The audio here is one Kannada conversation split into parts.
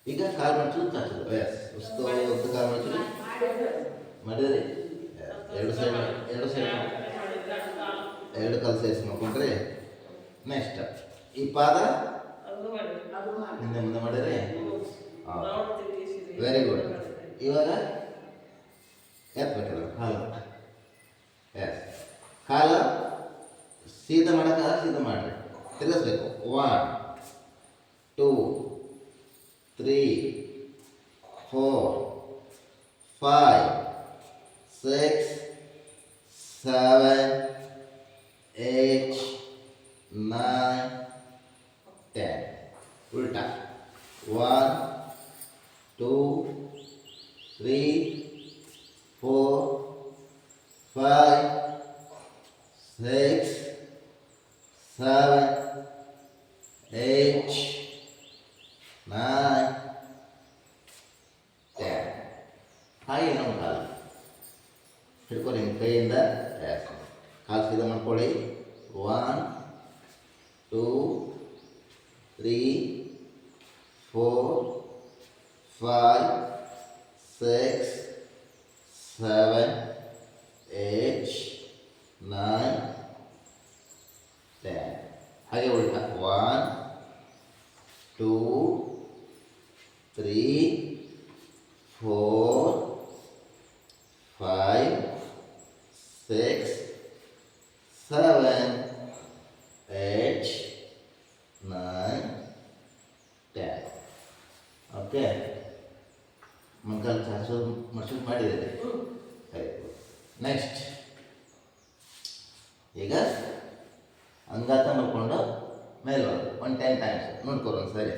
ಈಗ ಕಾಲು ಮಡಚಲು ಚಾಚಲು ಎಸ್ ಉಸ್ತು ಉದ್ದು ಕಾಲು ಮಡಚಲು ಮಾಡಿದ್ರಿ ಎರಡು ಸೈಡ್ ಎರಡು ಸೈಡ್ ಎರಡು ಕಾಲು ಸೇರಿಸಿ ಮಾಡ್ಕೊಂಡ್ರಿ ನೆಕ್ಸ್ಟ್ ಈ ಪಾದ ಹಿಂದೆ ಮುಂದೆ ಮಾಡಿದ್ರಿ ವೆರಿ ಗುಡ್ ಇವಾಗ ಎತ್ಬೇಕಲ್ಲ ಕಾಲು ಎಸ್ ಕಾಲು ಸೀದಾ ಮಾಡೋಕ್ಕಾಗ ಸೀದಾ ಮಾಡಿರಿ ತಿರ್ಗಿಸ್ಬೇಕು 1 2 3 4 5 6 7 8 9 10 ಉಲ್ಟಾ 1 2 3 4 5 6 7 8 9 10 ಹಾಗೆ ನಮ್ಮ ಕಾಲು ಹಿಡ್ಕೊಳ್ಳಿ ನಿಮ್ಮ ಕೈಯಿಂದ ಕಾಲು ಸೀದಾ ಮಾಡ್ಕೊಳ್ಳಿ 1 2 3 4 5 6 7 8 9 10 ಹಾಗೆ ಉಲ್ಟಾ 1 2 3 4 5 6 7 8 9 10 ಓಕೆ ಮಂಗಲ್ ಚಾಚು ಮರ್ಚು ಮಾಡಿದೆ ನೆಕ್ಸ್ಟ್ ಈಗ ಅಂಗಾತ ನೋಡ್ಕೊಂಡು ಮೇಲೆ ಒಂದು 10 ಟೈಮ್ಸ್ ನೋಡ್ಕೊರೋಣ ಸರಿ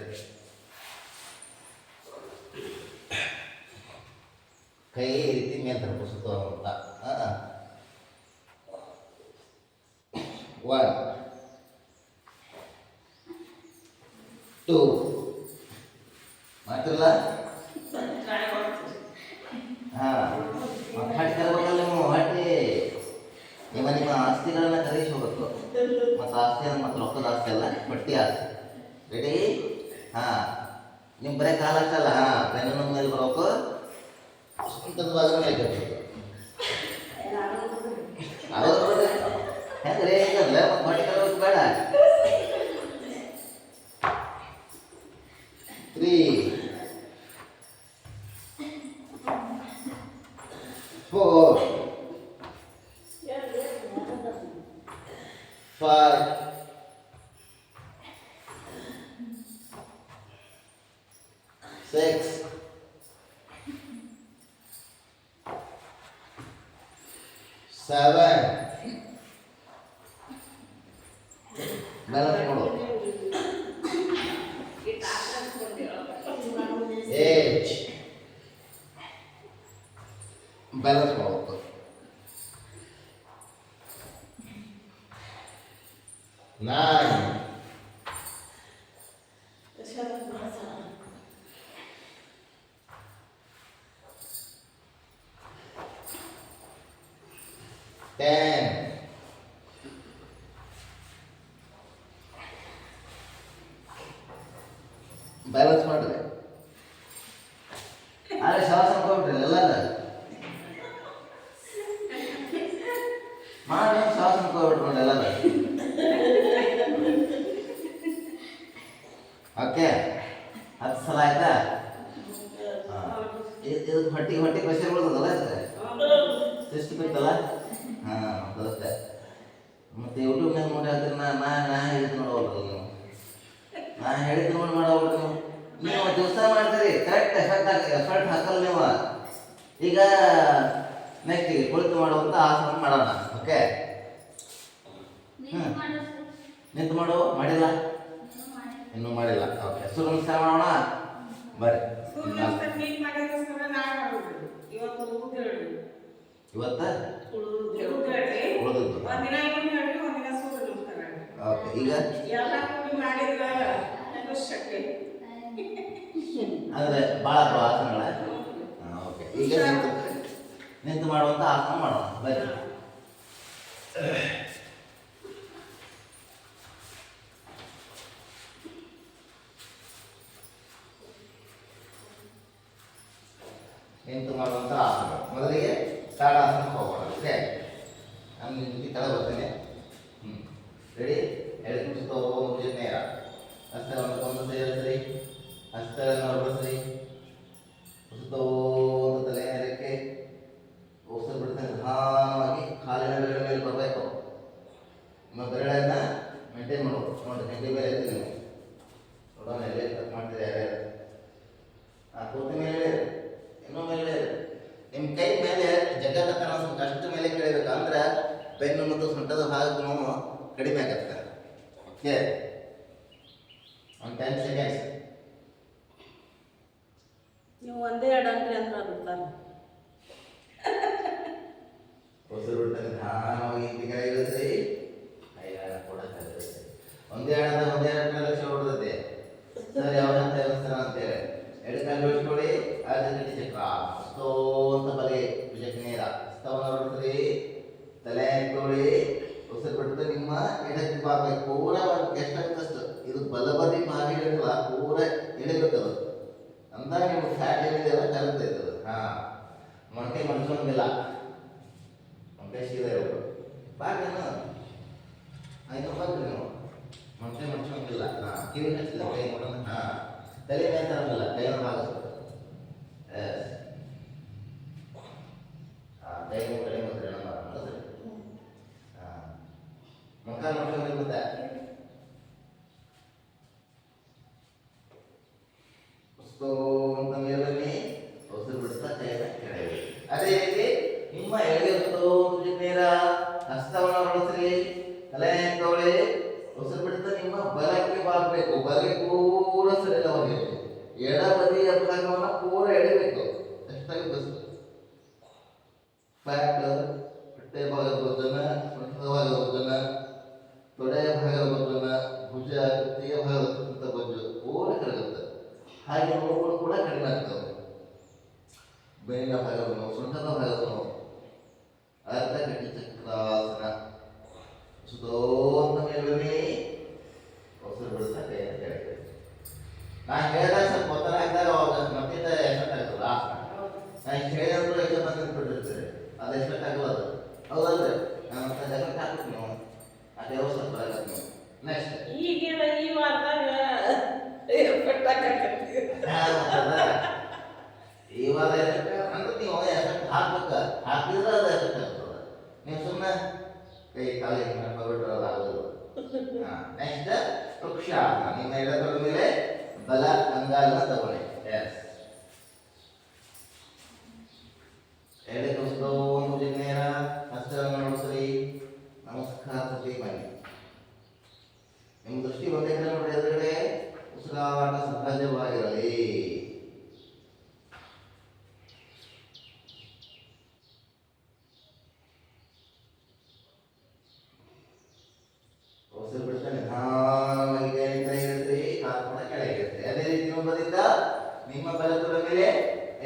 ಕೈ ಈ ರೀತಿ ಮೇಲೆ ತರಬೇಕು ಸುತ್ತ ಅಂತ 1 2 ಮಾಡ್ತಿರಲ್ಲ ಹಾಟಿ ತರಬೇಕಲ್ಲ ನೀವು ಹಾಟಿ ನಿಮ್ಮ ಆಸ್ತಿಗಳನ್ನ ಖರೀದಿಸಿ ಹೋಗ್ಬೇಕು ಮತ್ತು ಆಸ್ತಿ ಅಂದ್ರೆ ಮತ್ತು ರೊಕ್ಕದ ಆಸ್ತಿ ಅಲ್ಲ ಬಟ್ಟಿ ಆಸ್ತಿ ರೆಡಿ ನಿಮ್ಮ ಬರೀ ಕಾಲು ಅಷ್ಟಲ್ಲ ಬೆನ್ನ ಮೇಲೆ ಬರೋಕು ಇಂಥದ್ದು ಭಾಗ ಮೇಲೆ ಕಟ್ಟಬೇಕು ಹೆಂಗ್ರಿ ಹೆಂಗಲ್ಲ ಮತ್ತು ಬಟ್ಟೆ ತರಬೇಕು ಬೇಡ 3 4 5 6 7 ಬ್ಯಾಲೆನ್ಸ್ ಕೊಡು 8 ಬ್ಯಾಲೆನ್ಸ್ ಮಾಡಬೇಕು 9 10 ಬ್ಯಾಲೆನ್ಸ್ ಮಾಡ್ರಿ ಆದರೆ ಶ್ವಾಸ ಅನ್ಕೊಂಡ್ರಿ ಎಲ್ಲಾರ ಮಾಡಿ ಶ್ವಾಸ ಅನ್ಕೋಬಿಟ್ರು ನೋಡಿ ಎಲ್ಲಾರ ಓಕೆ 10 ಸಲ ಆಯ್ತಾ ಇದು ಹೊಟ್ಟೆ ಪ್ರೆಷರ್ ಬರ್ತದಲ್ಲ ಸಿಸ್ಟ್ ಬೇಕಲ್ಲ ಬರುತ್ತೆ ಮತ್ತು ಯೂಟ್ಯೂಬ್ನಾಗ ನೋಡಿ ಹಾಕಿದ್ರೆ ನಾ ಹೇಳಿದ್ದು ನೋಡೋಲ್ಲ ನೀವು ನಾ ಹೇಳಿದ್ದು ನೋಡಿ ಮಾಡೋಲ್ಲ ನೀವು ದಿವಸ ಮಾಡ್ತೀರಿ ಕರೆಕ್ಟ್ ಎಫರ್ಟ್ ಹಾಕಲ್ಲ ನೀವು ಈಗ ನೆಕ್ಸ್ಟ್ ಈಗ ಕುಳಿತು ಮಾಡುವಂಥ ಆಸನ ಮಾಡೋಣ ಓಕೆ ನಿಂತು ಮಾಡು ಮಾಡಿಲ್ಲ ಇನ್ನೂ ಮಾಡಿಲ್ಲ ಓಕೆ ಸೂರ್ಯ ನಮಸ್ಕಾರ ಮಾಡೋಣ ಬರ್ರಿ ಇವತ್ತ ಉಳಿದದ್ದು ಓಕೆ ಈಗ ಅಂದರೆ ಭಾಳ ಆಸನಗಳ ಓಕೆ ಈಗ ನಿಂತು ಮಾಡುವಂಥ ಆಸನ ಮಾಡೋಣ ಬರ್ರಿ ನಿಂತು ಮಾಡುವಂಥ ಆಸನ. ಮೊದಲಿಗೆ ತಾಡಾಸನಕ್ಕೆ ಹೋಗೋಣ. ಓಕೆ, ನಾನು ನಿಂತು ಕೆಳ ಬರ್ತೇನೆ. ರೆಡಿ? ಎಳೆ ಕುಸಿತ ಹೋಗುವ ನೇರ. ಹಸ್ತವನ್ನು ಕೊಂದು ಸೇರಿಸ್ರಿ, ಹಸ್ತಗಳನ್ನು ಹೊರಡಿಸ್ರಿ. ಕುಸಿತ ಒಂದು ತಲೆ ನೇರಕ್ಕೆ ಉಸಿರು ಬಿಡ್ತೇನೆ. ನಿಧಾನವಾಗಿ ಕಾಲಿನ ಬೆರಳ ಮೇಲೆ ಬರಬೇಕು. ನಿಮ್ಮ ಬೆರಳನ್ನು ಮೇಂಟೈನ್ ಮಾಡ್ಬೇಕು. ನೋಡಿ, ಹೆಂಡಿ ಮೇಲೆ ಎತ್ತಿ ನೀವು ನೋಡೋಣ. ಎಲ್ಲೇ ಕಟ್ ಮಾಡ್ತೀರಿ ಯಾರ್ಯಾರು? ಕೂತಿ ಮೇಲೆ ಇನ್ನೂ ಮೇಲೆ ನಿಮ್ಮ ಕೈ ಮೇಲೆ ಜಗ್ಗಕತ್ತ ಸ್ವಲ್ಪ ಅಷ್ಟು ಮೇಲೆ ಕೆಳಬೇಕು. ಅಂದ್ರೆ ಬೆನ್ನು ಮತ್ತು ಸೊಂಟದ ಭಾಗದ ನೋವು ಕಡಿಮೆ ಆಗುತ್ತೆ. ಓಕೆ, ಒಂದು 10 ಸೆಕೆಂಡ್ಸ್. ನೀವು ಒಂದೇ ಅಡಂಟ್ರಿ ಅಂತ ಬಿಡ್ತಾರೆ. ಉಸಿರು ಬಿಡ್ತಾನೆ ನಿಧಾನವಾಗಿ ಇಂಟಿ ಕೆಳಗೆ ಇಳಿಸ್ರಿ. ಕೂಡ ಒಂದೇ ಅಡದ ಲಕ್ಷ ಹೊಡೆದೈತೆ ಸರ್. ಯಾವ ಅಂತ ಹೇಳ್ತಾರ ಅಂತೇಳಿ ಎಡಕಲ್ಲಿ ಬಿಡಿಸ್ಕೊಳ್ಳಿ. ಆರ್ಜಿ ಚಕ್ರ ಹಸ್ತೋ ಅಂತ ಬಲಿ ಭುಜಕ್ಕೆ ನೇರ. ಹಸ್ತವನ್ನು ಹೊರಡ್ತೀರಿ, ತಲೆ ಎತ್ಕೊಳ್ಳಿ. ಉಸಿರು ಬಿಡ್ತು. ನಿಮ್ಮ ಎಡಕ್ಕೆ ಭಾಗ ಪೂರ ಎಷ್ಟಾಗ್ತಷ್ಟು ಇದು ಬಲಬದಿ ಭಾಗ ಇರಲ್ಲ, ಪೂರ ಎಡಬೇಕದು. ಅಂದಾಗ ನಿಮ್ಗೆ ಫ್ಯಾಟ್ ಏನಿದೆಯಲ್ಲ ಕರಗ್ತೈತದು. ಮೊಣಕೆ ಮನ್ಸೋಂಗಿಲ್ಲ, ಮೊಣಕೆ ಸೀದಾ ಇರೋದು. ಬಾಗ್ಲೇನು ಆಯ್ತು, ಬಂದ್ರಿ ನೀವು ಮೊಣಕೆ ಮನ್ಸೋಂಗಿಲ್ಲ. ಕಿವಿ ಹಚ್ಚಿಲ್ಲ, ಕೈ ನೋಡೋಣ. ತಲೆ ಮೇಲೆ ತರಂಗಿಲ್ಲ, ಕೈಯನ್ನು ಭಾಗಿಸ್ಬೇಕು. ಕೈ ಕಡೆ ಮತ್ತೆ ಮಾಡಿದ್ರಿ. ಮುಖ ನೋಡ್ಕೊಂಡು ಮತ್ತೆ ಅಂತ ಮೇಲೆ ಉಸಿರು ಬಿಡ್ತಾ ಕೈಯನ್ನು ಕೆಳಗೆ. ಅದೇ ರೀತಿ ನಿಮ್ಮ ಎಡಗೆ ನೇರ. ಹಸ್ತವನ್ನು ಹೊರಡಿಸ್ರಿ, ತಲೆ ಎತ್ಕೊಳ್ಳಿ. ಉಸಿರು ಬಿಡ್ತಾ ನಿಮ್ಮ ಬಲಕ್ಕೆ ಬಾಗಬೇಕು. ಬಲಕ್ಕೆ ಪೂರ ಸರಿಯಾಗಬೇಕು. ಎಡಬದಿಯ ಭಾಗವನ್ನು ಪೂರ ಎಳಿಬೇಕು. ಎಷ್ಟಾಗಿ ಬಸ್ತು ಫ್ಯಾಟ್ ಹೊಟ್ಟೆ ಭಾಗದ ಭೋಜನ, ಸೊಂಟದ ಭಾಗದ ಭೋಜನ, ತೊಡೆಯ ಭಾಗದ ಭೋಜನ, ಭುಜ ಕುತ್ತಿಗೆ ಭಾಗದ ಭುಜ ಪೂರ ಕರಗುತ್ತೆ. ಹಾಗೆ ನೋವುಗಳು ಕೂಡ ಕಡಿಮೆ ಆಗ್ತವೆ. ಬೆನ್ನಿನ ಭಾಗದ ನೋವು, ಸೊಂಟದ ಭಾಗದ ನೋವು. ಅರ್ಧ ಗಂಟೆ ಚಕ್ರಾಸನ. ಸುತ್ತೋಂತ ಮೇಲ್ಬನ್ನಿ, ಉಸಿರು ಬಿಡ್ತಾ ಕೈಯನ್ನು ಕೆಳಗೆ. ನಾನು ಹೇಳಿದಾಗ ಸ್ವಲ್ಪ ಒತ್ತಡ ಹಾಕಿದಾಗ ಅವಾಗ ಮತ್ತಿಂದ ಎಫೆಕ್ಟ್ ಆಗ್ತದೆ ಆಸನ. ನಾನು ಹೇಳಿದ್ರು ಎಕ್ಸಾಮ್ ಅಂತ ಬಿಟ್ಟಿರ್ತೀರಿ, ಅದು ಎಫೆಕ್ಟ್ ಆಗಲ್ಲ. ಅದು ಹೌದಲ್ರಿ? ನಾನು ಮತ್ತೆ ಎಫೆಕ್ಟ್ ಹಾಕ್ಬೇಕು ನೀವು. ಅದೇ ಸ್ವಲ್ಪ ಬರಗತ್ತೆ ನೀವು. ನೆಕ್ಸ್ಟ್ ಈಗಿನ ಈ ವಾರದಾಗ ಎಫೆಕ್ಟ್ ಆಗಕತ್ತಿ. ಇವಾಗ ಅಂದ್ರೆ ನೀವು ಎಫೆಕ್ಟ್ ಹಾಕ್ಬೇಕು. ಹಾಕಿದ್ರೆ ಅದು ಎಫೆಕ್ಟ್ ಆಗ್ತದೆ. ನೀವು ಸುಮ್ಮನೆ ಕೈ ಕಾಲಿ ಮಾಡ್ಬಿಟ್ರೆ ಅದು ಆಗೋದು. ನೆಕ್ಸ್ಟ್ ವೃಕ್ಷಾಸನ. ನಿಮ್ಮ ಎಡತೊಡೆ ಮೇಲೆ ಬಲ ಅಂಗಾಲನ್ನ ತಗೊಳ್ಳಿ. ಎಸ್, ಎಡಕ್ಕೆ ಒಂದು ನೇರ. ಹಸ್ತವನ್ನು ನೋಡಿಸ್ರಿ, ನಮಸ್ಕಾರ ಸತಿ ಬನ್ನಿ. ನಿಮ್ಮ ದೃಷ್ಟಿ ಒಂದೇ ಕಡೆ ನೋಡಿ. ಎದುರುಗಡೆ ಉಸಿರಾಟ ಸಹಜವಾಗಿರಲಿ. ಉಸಿರು ಬಿಡ್ತಾ ನಿಧಾನವಾಗಿ ಕೈ ಇಳಿಸ್ರಿ, ಕಾಲು ಕೂಡ ಕೆಳಗೆ ಇರುತ್ತೆ. ಅದೇ ರೀತಿ ಇನ್ನೊಬ್ಬರಿಂದ ನಿಮ್ಮ ಬಲತೊಡೆ ಮೇಲೆ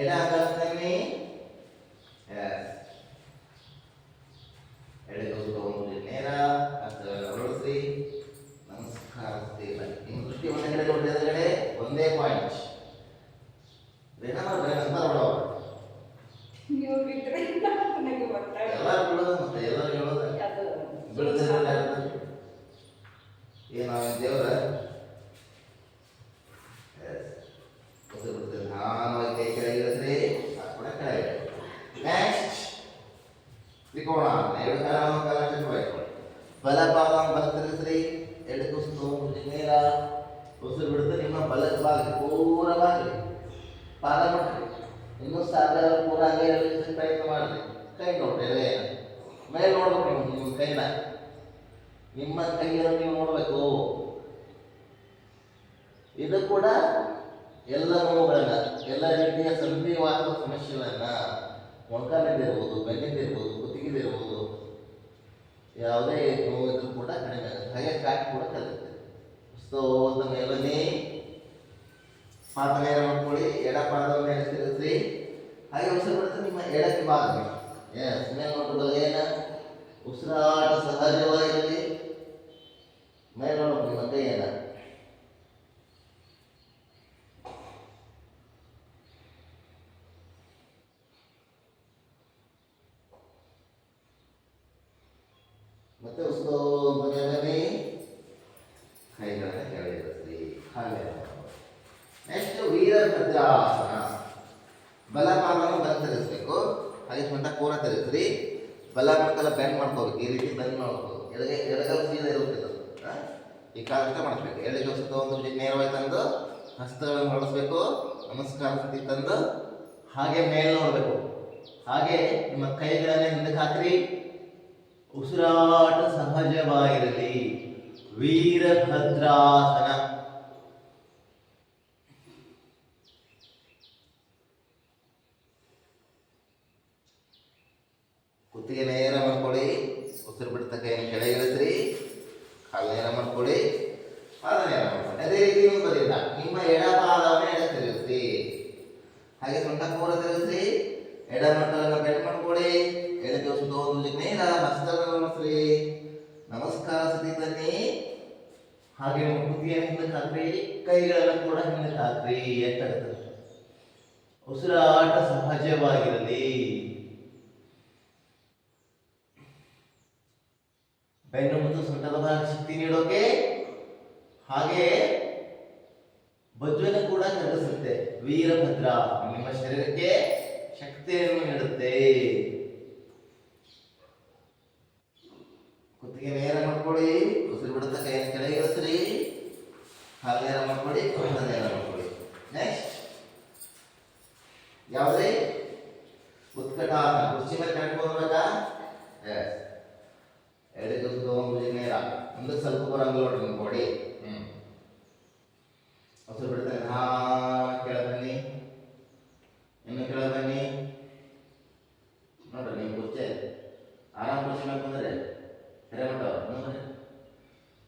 ಎಡ ಅಂಗಾಲನ್ನು ಎಡಕ್ಕೆ ನೇರ. ಹಸ್ತವನ್ನು ಹೊರಡಿಸ್ರಿ, ನಮಸ್ಕಾರ ಬನ್ನಿ. ನಿಮ್ಮ ದೃಷ್ಟಿ ಒಂದೇ ಕಡೆ ನೋಡಿ. ಎದುರುಗಡೆ ಒಂದೇ ಪಾಯಿಂಟ್. ಎಲ್ಲರೂ ಬಿಡೋದು, ಮತ್ತೆ ಎಲ್ಲರೂ ಹೇಳೋದು ಬಿಡೋದು. ಏನು ದೇವರ ಉಸಿರು ಬಿಡ್ತೇವೆ. ನಿಧಾನವಾಗಿ ಕೈ ಕೆಳಗೆ ಇಳಿಸ್ರಿ, ಕೂಡ ಕೆಳಗೆ. ನೆಕ್ಸ್ಟ್ ತ್ರಿಕೋಣ. ಎರಡು ಕಾಲ ಚಕ್ರವಾಗಿ ಬಲ ಪಾದವನ್ನು ಬಲ ತಿರುಗಿಸ್ರಿ. ಎಡಕ್ಕೆ ಉಸಿರು ನೇರ. ಉಸಿರು ಬಿಡುತ್ತೆ. ನಿಮ್ಮ ಬಲದ ಭಾಗ ಪೂರ ಬಾಗಲಿ, ಪಾದ ಮಾಡ್ರಿ. ಇನ್ನೂ ಸಾಧ್ಯ ಪೂರ ಹಂಗೆ ಪ್ರಯತ್ನ ಮಾಡ್ರಿ. ಕೈ ನೋಡ್ರಿ, ಮೇಲೆ ನೋಡ್ಬೇಕು ನೀವು. ನಿಮ್ಮ ಕೈನ, ನಿಮ್ಮ ಕೈಯನ್ನು ನೀವು ನೋಡಬೇಕು. ಇದು ಕೂಡ ಎಲ್ಲ ನೋವುಗಳನ್ನ, ಎಲ್ಲ ರೀತಿಯ ಸಂಧಿವಾದ ಸಮಸ್ಯೆಗಳನ್ನ, ಮೊಣಕಾಲಿಂದಿರ್ಬೋದು, ಬೆನ್ನಿಂದಿರ್ಬೋದು, ಕುತ್ತಿಗೆದಿರ್ಬೋದು, ಯಾವುದೇ ನೋವು ಇದ್ರೂ ಕೂಡ ಕಡಿಮೆ ಆಗುತ್ತೆ. ಹಾಗೆ ಫ್ಯಾಟ್ ಕೂಡ ಕಲಿಯುತ್ತೆ. ಸೊ ಅಂತ ಮೇಲನ್ನೇ ಪಾದ ನೇರ ಮಾಡ್ಕೊಳ್ಳಿ. ಎಡ ಪಾದವನ್ನು ಎಣಿಸ್ತಿರ್ತೀರಿ. ಹಾಗೆ ಉಸಿರು ಬಿಡುತ್ತೆ. ನಿಮ್ಮ ಎಡಕ್ಕೆ ಭಾಗ ಎಸ್ ಮೇಲೆ ನೋಡ್ಬೋದು. ಏನ ಉಸಿರಾಟ ಸಹಜವಾಗಿರಲಿ. ಮೇಲೆ ನೋಡ್ಬೇಕು ನಿಮ್ಮ ಕೈಯನ್ನ. ಹೋಗ್ತದೆ ಬನ್ನಿ, ಕೈಗಳನ್ನ ಕೆಳಗಿಳಿಸ್ರಿ. ಹಾಗೆ ನೆಕ್ಸ್ಟ್ ವೀರಭದ್ರಾಸನ. ಬಲಪಾದವನ್ನು ಬಲ ತಿರುಗಿಸ್ಬೇಕು, ಹಾಗೆ ಸೊಂಟ ಪೂರ ತಿರುಗಿಸ್ರಿ. ಬಲ ಮೊಣಕಾಲ ಬೆಂಡ್ ಮಾಡ್ಕೋಬೇಕು, ಈ ರೀತಿ ಬೆಂಡ್ ಮಾಡ್ಕೋಬೇಕು. ಎಡಗಲ್ ಸೀದಾ ಇರುತ್ತೆ ಅದು. ಈ ಕಾಲ ಮಾಡಿಸ್ಬೇಕು. ಎಡಗಲ್ ಸುತ್ತ ಒಂದು ನೇರವಾಗಿ ತಂದು ಹಸ್ತಗಳನ್ನು ಹೊರಡಿಸ್ಬೇಕು. ನಮಸ್ಕಾರ ಸ್ಥಿತಿ ತಂದು ಹಾಗೆ ಮೇಲೆ ನೋಡಬೇಕು. ಹಾಗೆ ನಿಮ್ಮ ಕೈಗಳನ್ನೇ ಹಿಂದಕ್ಕೆ ಹಾಕ್ರಿ. ಉಸಿರಾಟ ಸಹಜವಾಗಿರಲಿ. ವೀರಭದ್ರಾಸನ. ಕುತ್ತಿಗೆ ನೇರ ಮಾಡ್ಕೊಳ್ಳಿ. ಉಸಿರು ಬಿಡ್ತ ಕೈಯನ್ನು ಕೆಳಗಿಳಿಸ್ರಿ. ಕಾಲು ನೇರ ಮಾಡ್ಕೊಳ್ಳಿ. ಪಾದ ನೇರ ಮಾಡ್ಕೊಳ್ಳಿ. ಅದೇ ರೀತಿ ಮುಂಬದಿಲ್ಲ ನಿಮ್ಮ ಎಡ ಪಾದವನ್ನು ಎಡ ತಿರುಗಿಸ್ರಿ. ಹಾಗೆ ಸೊಂಟ ಪೂರ ತಿರುಗಿಸ್ರಿ. ಎಡ ಮಟ್ಟವನ್ನು ಬೆಂಡ್ ಮಾಡ್ಕೊಳ್ಳಿ. ಎಡಕ್ಕೆ ಸುತ್ತ ಒಂದು ನೇರ ಹಸ್ತಗಳನ್ನಿಸ್ರಿ. ನಮಸ್ಕಾರ ಸ್ಥಿತಿ ಬನ್ನಿ. ಹಾಗೆ ಕುತ್ತಿಗೆಯನ್ನು ಹಿಂದಕ್ಕೆ ಹಾಕ್ರಿ. ಕೈಗಳನ್ನು ಕೂಡ ಹಿಂದಕ್ಕೆ ಹಾಕ್ರಿ. ಎಷ್ಟಾಗ್ತದೆ ಉಸಿರಾಟ ಸಹಜವಾಗಿರಲಿ. ಬೆನ್ನು ಮತ್ತು ಸೊಂಟದ ಭಾಗ ಶಕ್ತಿ ನೀಡೋಕೆ ಹಾಗೆ ಬಜ್ಜನ್ನು ಕೂಡ ಕರಗಿಸುತ್ತೆ. ವೀರಭದ್ರ ನಿಮ್ಮ ಶರೀರಕ್ಕೆ ಶಕ್ತಿಯನ್ನು ನೀಡುತ್ತೆ. ಕುತ್ತಿಗೆ ನೇರ ಮಾಡ್ಕೊಳ್ಳಿ. ಉಸಿರು ಬಿಡುತ್ತಾ ಕೈಯನ್ನು ಕೆಳಗಿಳಿಸ್ರಿ. ಹಾಗೆ ನೇರ ಮಾಡ್ಕೊಳ್ಳಿ. ನೇರ ಮಾಡ್ಕೊಳ್ಳಿ. ನೆಕ್ಸ್ಟ್ ಯಾವುದೇ ಉತ್ಕಟಾಸನ. ಕುರ್ಚಿ ಮೇಲೆ ಕಟ್ಕೊಂಡ್ಬೇಕಾ? ಎಡಕ್ಕೆ ಸುತ್ತ ಒಂದು ನೇರ ಮುಂದಕ್ಕೆ ಸ್ವಲ್ಪ ಬರಂಗಿಲ್ಲ ನೋಡ್ರಿ ನಿಮ್ಮ ಬಾಡಿ. ಉಸಿರು ಬಿಡ್ತಾನೆ. ಕೆಳ ಬನ್ನಿ. ಇನ್ನು ಕೆಳ ಬನ್ನಿ. ನೋಡ್ರಿ ನೀವು ಕುರ್ಚಿ ಆರಾಮ್ ಕುರ್ಚಿ ಮೇಲೆ ಕುಂದ್ರೆ ಹಿರೇಮಠ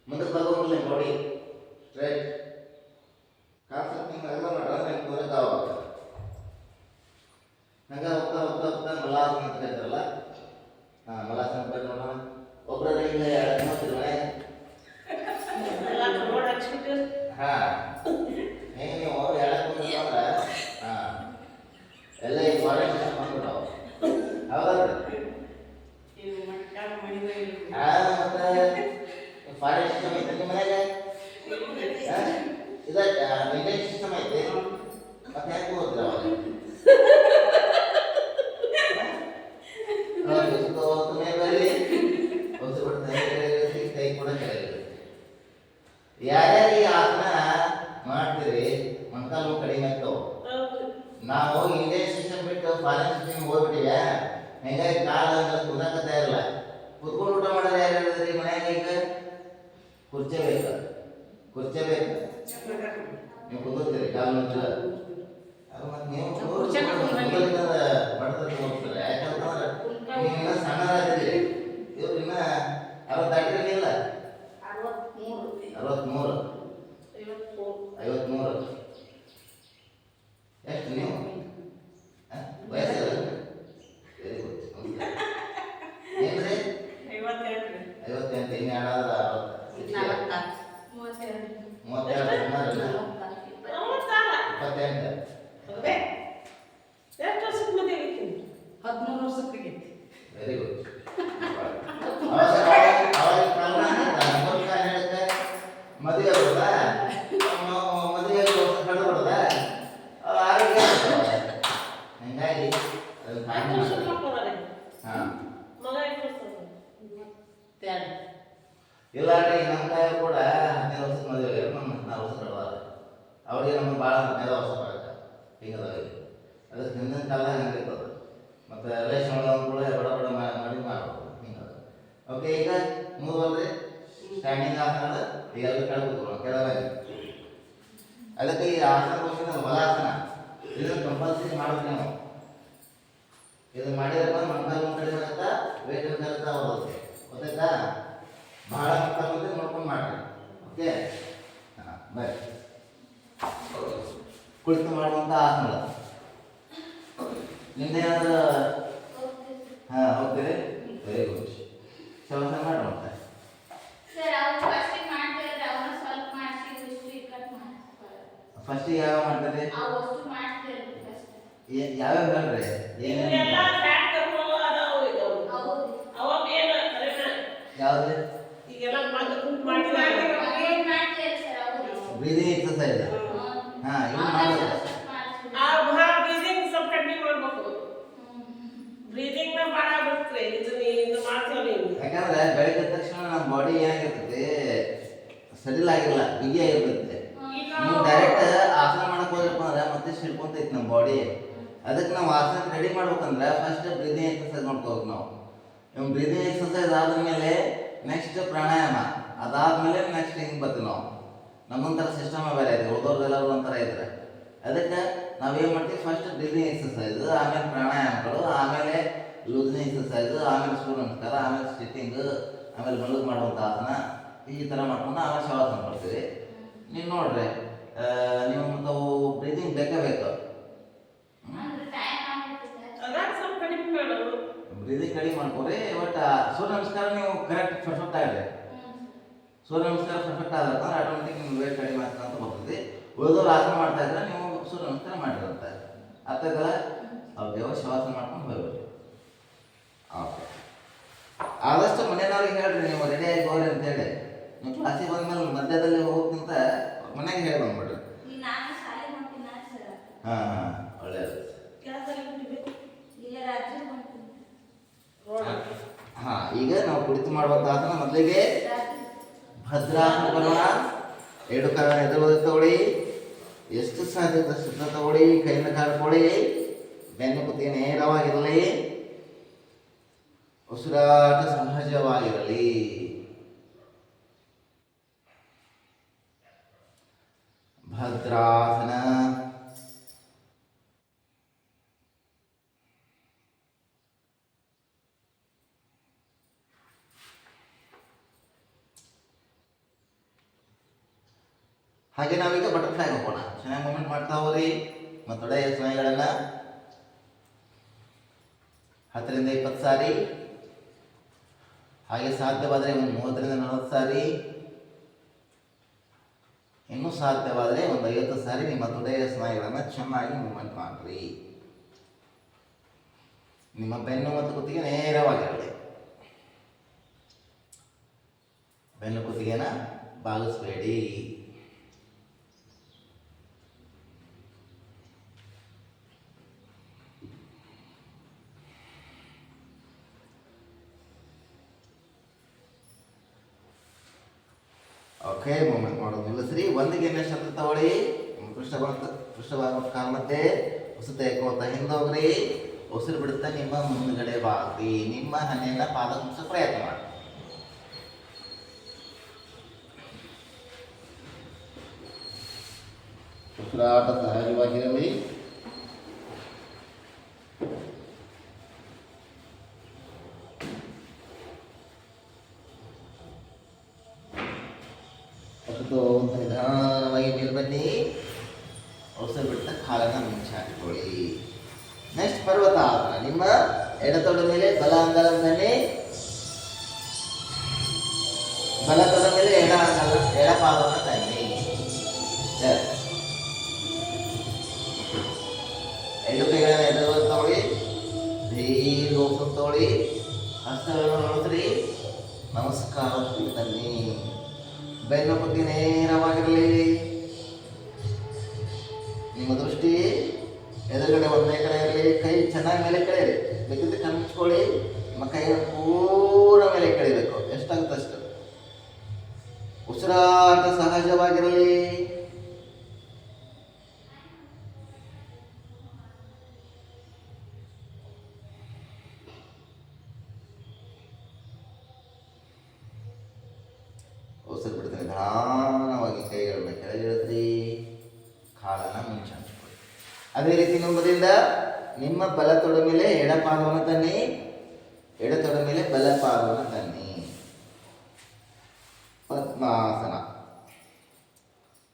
ಮುಂದಕ್ಕೆ ಬರೋಂಗಿಲ್ಲ ನಿಮ್ಮ ಬಾಡಿ ಸ್ಟ್ರೈಟ್. ಕಾನ್ಸೆಪ್ಟ್ ನಿಮ್ಗೆ ಎಲ್ಲ ಮಾಡ್ರೆ ಕೂರಕ್ಕೆ ಆವಾಗ ಹಂಗ ಹೋಗ್ತಾ ಹೋಗ್ತಾ ಹೋಗ್ತಾ ಮಲಾಸನ ಅಂತ ಕರೀತಾರಲ್ಲ. ಮಲಾಸನ ಬಗ್ಗೆ ನೋಡೋಣ. ಒಬ್ಬರ ಹಿಂಗ ಎರಡು ನೋಡ್ತೀರಿ ಮನೆ. ಹೆಂಗೆ ನೀವು ಹೇಳಕ್ಕೆ ಎಲ್ಲ ಈ ಫಾರೆಸ್ಟ್ ಬಂದ್ಬಿಡವು. ಹೌದಲ್ರಿ? ಮತ್ತೆ ಫಾರೆಸ್ಟ್ ಸಿಸ್ಟಮ್ ಐತೆ ನಿಮ್ಮ ಮನೆಗೆ? ಇದಕ್ಕೆ ಇಂಡಿಯನ್ ಸಿಸ್ಟಮ್ ಐತಿ. ಮತ್ತೆ ಯಾಕೆ ಹೋಗ್ತೀರ ಅವಾಗ? ಕೈ ಕೂಡ ಕೆಳಗಿರುತ್ತೆ. ಯಾರ್ಯಾರು ಈ ಆಸನ ಮಾಡ್ತೀರಿ ಮೊಣಕಾಲು ಕಡಿಮೆ ಆಗ್ತಾವ. ನಾವು ಇಂಡಿಯನ್ ಸಿಸ್ಟಮ್ ಬಿಟ್ಟು ಫಾರಿನ್ ಸಿಸ್ಟಮ್ ಹೋಗ್ಬಿಟ್ಟಿವ. ಹಿಂಗಾಗಿ ಕಾಲ ಕುದಾಕತ್ತ ಇರಲ್ಲ. ಕುತ್ಕೊಂಡು ಊಟ ಮಾಡೋದು ಯಾರು ಹೇಳಿದ್ರಿ ಮನ್ಯಾಗ? ಈಗ ಕುರ್ಚೆ ಬೇಕು, ಕುರ್ಚೆ ಬೇಕು. ನೀವು ಕುದುರ್ತೀರಿ ಕಾಲು ನೋಡ್ತಿಲ್ಲ. ಮತ್ತೆ ನೀವು ಬಡತನ ಹೋಗ್ತಾರೆ. ಯಾಕಂತಂದ್ರೆ ನೀವು ಇನ್ನೂ ಸಣ್ಣರಾಗಿದ್ದೀರಿ. ಇವ್ರು ಇನ್ನ 60 ದಾಟಿರಲಿಲ್ಲ. 63 53 ಎಷ್ಟು ನೀವು ವಯಸ್ಸಲ್ಲ? Very good. ಏನ್ರಿ 58. ಇನ್ನು ಹೇಳೋದು 32 28. Very good. ಮದುವೆ ಬರೋದ ಮದುವೆ ಕಳೆದು ಬಿಡೋದ ಆರೋಗ್ಯ ಹಿಂಗಾಗಿ ಅದನ್ನು ಇಲ್ಲ ರೀ. ನಮ್ಮ ತಾಯಿ ಕೂಡ 15 ವರ್ಷದ ಮದುವೆ, ನಮ್ಮ 14 ವರ್ಷ ಕಳೆದ. ಅವ್ರಿಗೆ ನಮ್ಮ ಭಾಳ 15 ವರ್ಷ ಬರುತ್ತೆ. ಹಿಂಗದಾವೆ ಅದಕ್ಕೆ ಹಿಂದಿನ ಕಾಲ ಹಂಗಿರ್ತದೆ. ಮತ್ತು ರೇಷನ್ ಒಳಗೆ ಕೂಡ ಬಡ ಬಡ ಮಾಡಿ ಮಾಡ್ಬೇಕು. ಹಿಂಗದ. ಓಕೆ, ಈಗ ಮೂವಲ್ರಿ ಸ್ಟ್ಯಾಂಡಿಂಗ್ ಆಸನ. ಈಗ ಎಲ್ಲ ಕೆಳಗೆ ಕೂತ್ಕೊಳ್ಳೋಣ. ಕೆಳಗೆ ಅದಕ್ಕೆ ಈ ಆಸನ ಗೋಸ್ಕರ ಬಲಾಸನ ಇದನ್ನು ಕಂಪಲ್ಸರಿ ಮಾಡ್ಬೇಕು ನಾವು. ಇದನ್ನು ಮಾಡಿದ್ರಪ್ಪ ಮೊಣಕಾಲು ಕಡಿಮೆ ಆಗುತ್ತಾ, ವೇಟ್ ಕಲಿತಾ ಹೋಗುತ್ತೆ. ಗೊತ್ತಾಯ್ತಾ? ಭಾಳ ಮಕ್ಕಳು ಮುಂದೆ ನೋಡ್ಕೊಂಡು ಮಾಡ್ರಿ. ಓಕೆ, ಬರ್ರಿ. ಕುಳಿತು ಮಾಡುವಂಥ ಆಸನ ನಿಮ್ದೇನಾದ್ರೂ ಹೋಗ್ತೀರಿ? Very good. ಶವಸ ಮಾಡೋಣ. ಫಸ್ಟ್ ಯಾವ ಮಾಡ್ತಾರೆ? ಯಾವ್ಯಾವ ಹೇಳ್ರಿ? ಯಾವ್ದು? Breathing exercise. ಹಾಂ, ಇವು ಮಾಡೋದು. ಯಾಕಂದ್ರೆ ಬೆಳಗ್ಗೆ ಎದ್ದ ತಕ್ಷಣ ನಮ್ಮ ಬಾಡಿ ಏನಾಗಿರ್ತೈತಿ, ಸಡಿಲ್ ಆಗಿರಲ್ಲ, ಬಿಗಿ ಆಗಿರ್ತೈತಿ. ನೀವು ಡೈರೆಕ್ಟ್ ಆಸನ ಮಾಡಕ್ ಹೋದ್ರಪ್ಪ ಅಂದ್ರೆ ಮತ್ತೆ ಸಿಡ್ಕೊಂತೈತಿ ನಮ್ಮ ಬಾಡಿ. ಅದಕ್ಕೆ ನಾವು ಆಸನಕ್ಕೆ ರೆಡಿ ಮಾಡ್ಬೇಕಂದ್ರೆ ಫಸ್ಟ್ ಬ್ರೀದಿಂಗ್ ಎಕ್ಸಸೈಸ್ ಮಾಡ್ಕೋಬೇಕು ನಾವು. ಇವ್ ಬ್ರೀದಿಂಗ್ ಎಕ್ಸಸೈಸ್ ಆದ್ಮೇಲೆ ನೆಕ್ಸ್ಟ್ ಪ್ರಾಣಾಯಾಮ, ಅದಾದ್ಮೇಲೆ ನೆಕ್ಸ್ಟ್ ಹಿಂಗೆ ಬರ್ತೀವಿ ನಾವು. ನಮ್ಮೊಂಥರ ಸಿಸ್ಟಮ್ ಬೇರೆ ಇದೆ, ಉಳಿದವ್ರದ್ದೆಲ್ಲರೂ ಒಂಥರ ಇದ್ರೆ. ಅದಕ್ಕೆ ನಾವೇನು ಮಾಡ್ತೀವಿ, ಫಸ್ಟ್ ಬ್ರೀದಿಂಗ್ ಎಕ್ಸಸೈಸ್, ಆಮೇಲೆ ಪ್ರಾಣಾಯಾಮಗಳು, ಆಮೇಲೆ ಲೂಸಿಂಗ್ ಎಕ್ಸಸೈಸ್, ಆಮೇಲೆ ಸೂರ್ಯ ನಮಸ್ಕಾರ, ಆಮೇಲೆ ಸ್ಟಿಚಿಂಗ್, ಆಮೇಲೆ ಮಲಗು ಮಾಡುವಂಥ ಆಸನ, ಈ ಥರ ಮಾಡ್ಕೊಂಡು ಆಮೇಲೆ ಶವಾಸನ ಮಾಡ್ತೀವಿ. ನೀವು ನೋಡ್ರಿ, ನೀವು ಮತ್ತು ಬ್ರೀದಿಂಗ್ ಬೇಕೇ ಬೇಕು. ಬ್ರೀದಿಂಗ್ ಕಡಿಮೆ ಮಾಡ್ಕೊರಿ. ಬಟ್ ಸೂರ್ಯ ನಮಸ್ಕಾರ ನೀವು ಕರೆಕ್ಟ್ ಪರ್ಫೆಕ್ಟ್ ಆಗಲಿ. ಸೂರ್ಯ ನಮಸ್ಕಾರ ಪರ್ಫೆಕ್ಟ್ ಆದ್ರೆ ಆಟೋಮೆಟಿಕ್ ನಿಮ್ಗೆ ವೇಟ್ ಕಡಿಮೆ ಆಗ್ತದೆ ಅಂತ ಬರ್ತದೆ. ಉಳಿದವ್ರು ಆಸನ ಮಾಡ್ತಾ ಇದ್ರೆ ನೀವು ಸೂರ್ಯ ನಮಸ್ಕಾರ ಮಾಡಿರುತ್ತೆ. ಅರ್ಥ ಆಯ್ತಲ್ಲ? ಅವ್ರಿಗೆ ಶವಾಸನ ಮಾಡ್ಕೊಂಡು ಹೋಗ್ಬೇಕು. ಓಕೆ, ಆದಷ್ಟು ಮನೆಯವ್ರಿಗೆ ಹೇಳ್ರಿ, ನೀವು ರೆಡಿಯಾಗಿ ಹೋಗ್ರಿ ಅಂತೇಳಿ. ನೀವು ಕ್ಲಾಸಿಗೆ ಬಂದ್ಮೇಲೆ ಮಧ್ಯದಲ್ಲಿ ಹೋಗೋಕ್ಕಿಂತ ಮನೆಗೆ ಹೇಳಿ ಬಂದ್ಬಿಡ್ರಿ. ಹಾಂ ಹಾಂ, ಒಳ್ಳೆಯದು. ಹಾಂ, ಈಗ ನಾವು ಕುಳಿತು ಮಾಡುವಂಥ ಆಸನ ಮೊದಲಿಗೆ ಭದ್ರಾಸನ ಬರೋಣ. ಎರಡು ಕಾಲ ಎದುರು ತಗೊಳ್ಳಿ, ಎಷ್ಟು ಸಾಧ್ಯತೆ ಅಷ್ಟು ತಗೊಳ್ಳಿ. ಕೈಯಿಂದ ಕಾಡ್ಕೊಳ್ಳಿ, ಬೆನ್ನು ಕುತ್ತಿಗೆ ನೇರವಾಗಿರಲಿ, ಉಸಿರಾಟ ಸಹಜವಾಗಿರಲಿ. ಭದ್ರಾಸನ. ಹಾಗೆ ನಾವೀಗ ಬಟರ್ಫ್ಲೈ ಹೋಗೋಣ. ಚೆನ್ನಾಗಿ ಮೂಮೆಂಟ್ ಮಾಡ್ತಾ ಹೋಗ್ರಿ. ಮತ್ತೊಡೆಯ ಸ್ನಾಯುಗಳನ್ನ 10 ರಿಂದ 20 ಸಾರಿ, ಹಾಗೆ ಸಾಧ್ಯವಾದರೆ ಒಂದು 30 ರಿಂದ 40 ಸಾರಿ, ಇನ್ನೂ ಸಾಧ್ಯವಾದರೆ ಒಂದು 50 ಸಾರಿ ನಿಮ್ಮ ತೊಡೆಯ ಸ್ನಾಯುಗಳನ್ನು ಚೆನ್ನಾಗಿ ಮೂಮೆಂಟ್ ಮಾಡ್ರಿ. ನಿಮ್ಮ ಬೆನ್ನು ಮತ್ತು ಕುತ್ತಿಗೆ ನೇರವಾಗಿರಲಿ. ಬೆನ್ನು ಕುತ್ತಿಗೆನ ಬಾಗಿಸ್ಬೇಡಿ. ಓಕೆ, ಮೂಮೆಂಟ್ ಮಾಡೋದು ನಿಲ್ಲಿಸ್ರಿ. ಒಂದಿಗೆ ಶಬ್ದ ತಗೊಳ್ಳಿ. ಪೃಷ್ಠಭಾಗ ಮಧ್ಯೆ ಉಸಿರು ತೆಗೆದುಕೊಳ್ತಾ ಹಿಂದೋಗ್ರಿ. ಉಸಿರು ಬಿಡುತ್ತಾ ನಿಮ್ಮ ಮುಂದ್ಗಡೆ ಬಾಗ್ರಿ. ನಿಮ್ಮ ಹಣೆಯನ್ನ ಪಾದ ಮುಗಿಸೋ ಪ್ರಯತ್ನ ಮಾಡಿ. ಉಸಿರಾಟ ಸಹಜವಾಗಿರಲಿ. ನಿಧಾನವಾಗಿ ಮೇಲೆ ಬನ್ನಿ. ಉಸಿರು ಬಿಡ್ತಾ ಕಾಲನ್ನ ಮುಂಚೆ ಹಾಕಿಕೊಳ್ಳಿ. ನೆಕ್ಸ್ಟ್ ಪರ್ವತಾಸನ. ನಿಮ್ಮ ಎಡತೊಡ ಮೇಲೆ ಬಲ ಅಂಗಲ ತನ್ನಿ, ಬಲ ತೊಡ ಮೇಲೆ ಎಡ ಪಾದವನ್ನು ತನ್ನಿ. ಎರಡು ಕೈಗಳನ್ನ ಎಡವನ್ನು ತಗೊಳ್ಳಿ, ದೀರ್ಘ ಉಸಿರು ತಗೊಳ್ಳಿ, ಹಸ್ತಗಳನ್ನು ನೋಡಿದ್ರಿ, ನಮಸ್ಕಾರ ತನ್ನಿ. ಬೆನ್ನು ಕುತ್ತಿ ನೇರವಾಗಿರಲಿ. ನಿಮ್ಮ ದೃಷ್ಟಿ ಎದುರುಗಡೆ ಒಂದೇ ಕಡೆ ಇರಲಿ. ಕೈ ಚೆನ್ನಾಗಿ ಮೇಲೆ ಕೆಳೆಯಿರಿ. ಬೇಕಿದ್ರೆ ಕಣ್ಮುಚ್ಕೊಳ್ಳಿ. ನಿಮ್ಮ ಕೈಯನ್ನು ಪೂರ ಮೇಲೆ ಕೆಳಿಬೇಕು, ಎಷ್ಟಾಗುತ್ತೆ ಅಷ್ಟು. ಉಸಿರಾಟ ಸಹಜವಾಗಿರಲಿ. ಉಸಿರು ಬಿಡ್ತೀನಿ. ನಿಧಾನವಾಗಿ ಕೈಗಳನ್ನ ಕೆಳಗಿಳಿದ್ರಿ, ಕಾಲನ್ನ ಮುಂಚೆ ಹಂಚ್ಕೊಳ್ಳಿ. ಅದೇ ರೀತಿ ಇನ್ನೊಂದರಿಂದ ನಿಮ್ಮ ಬಲ ತೊಡ ಮೇಲೆ ಎಡ ಪಾದವನ್ನು ತನ್ನಿ, ಎಡ ತೊಡ ಮೇಲೆ ಬಲ ಪಾದವನ್ನು ತನ್ನಿ. ಪದ್ಮಾಸನ.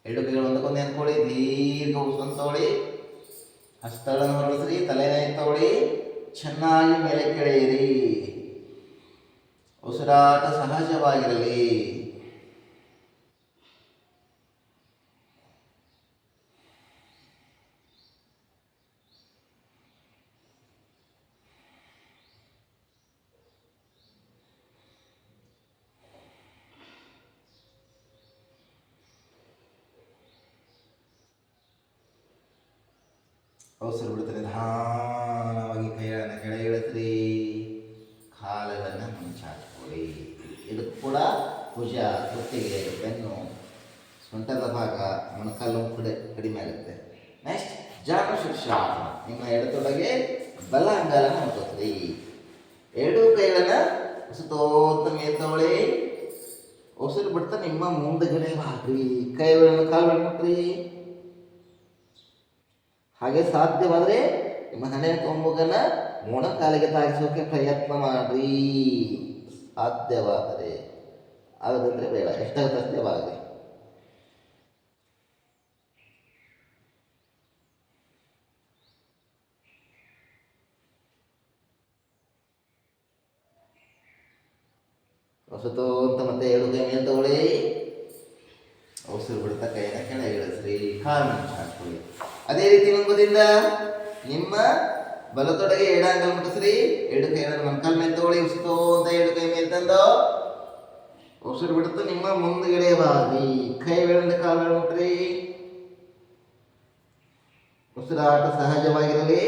ಎರಡು ಕೈಗಳು ಒಂದಕ್ಕೊಂದು ಅನ್ಕೊಳ್ಳಿ. ದೀರ್ಘ ಉಸಿರು ತಗೊಳ್ಳಿ, ಹಸ್ತಗಳನ್ನು ಹೊರಡಿಸ್ರಿ, ತಲೆನ ತಗೊಳ್ಳಿ, ಚೆನ್ನಾಗಿ ಮೇಲೆ ಕೆಳೆಯಿರಿ. ಉಸಿರಾಟ ಸಹಜವಾಗಿರಲಿ. ಅವಸರ ಬಿಡ್ತಾರೆ. ನಿಧಾನವಾಗಿ ಕೈಗಳನ್ನು ಕೆಳಗೆ ಇಳಿಸ್ರಿ. ಕಾಲುಗಳನ್ನು ಮುಂಚಾಚ್ಕೊಳ್ಳಿ. ಇದಕ್ಕೆ ಕೂಡ ಭುಜ, ಕುತ್ತಿಗೆ, ಬೆನ್ನು, ಸೊಂಟದ ಭಾಗ, ಮೊಣಕಾಲು ಕಡಿಮೆ ಆಗುತ್ತೆ. ನೆಕ್ಸ್ಟ್ ಜಾನು ಶಿರ್ಷಾಸನ. ನಿಮ್ಮ ಎಡತೊಡೆಗೆ ಬಲ ಅಂಗಾಲನ್ನು ಮುಟ್ಟುತ್ತೀರಿ. ಎರಡೂ ಕೈಗಳನ್ನು ಸುತ್ತೋತ್ತ ಮೇಲೆ ತಗೊಳ್ಳಿ. ಉಸಿರು ಬಿಡ್ತಾ ನಿಮ್ಮ ಮುಂದಗಡೆ ಹಾಕ್ರಿ. ಕೈಗಳನ್ನು ಕಾಲು ಮುಟ್ರಿ. ಹಾಗೆ ಸಾಧ್ಯವಾದರೆ ನಿಮ್ಮ ಹಣೆಯ ಕೊಂಬುಗನ್ನು ಮೊಣಕಾಲಿಗೆ ತಾಗಿಸೋಕೆ ಪ್ರಯತ್ನ ಮಾಡ್ರಿ. ಸಾಧ್ಯವಾದರೆ, ಆಗದಂದ್ರೆ ಬೇಡ. ಎಷ್ಟಾಗುತ್ತೆ ಅಷ್ಟೇ ಆಗಲಿ. ಹೊಸತು ಅಂತ ಮತ್ತೆ ಎರಡು ಕೈ ಮೇಲೆ ತಗೊಳ್ಳಿ. ಉಸಿರು ಬಿಡ್ತಾ ಕೈನ ಕೆಳಗೆ ಇಳಿಸ್ರಿ. ಕಾಲು ಹಾಕೊಳ್ಳಿ. ಅದೇ ರೀತಿ ಮುಂಬದಿಂದ ನಿಮ್ಮ ಬಲತೊಡೆಗೆ ಎಡ ಅಂಗಲ್ ಮುಟ್ಟಿಸ್ರಿ. ಎರಡು ಕೈಗಳನ್ನು ಮೊಣಕಾಲ ಮೇಲೆ ತಗೊಳ್ಳಿ. ಉಸಿತು ಅಂತ ಎರಡು ಕೈ ಮೇಲೆ ತಂದು ಉಸಿರು ಬಿಡುತ್ತಾ ನಿಮ್ಮ ಮುಂದುಗಡೆ ಬಾಗಿ ಕೈಗಳಿಂದ ಕಾಲುಗಳು ಮುಟ್ರಿ. ಉಸಿರಾಟ ಸಹಜವಾಗಿರಲಿ.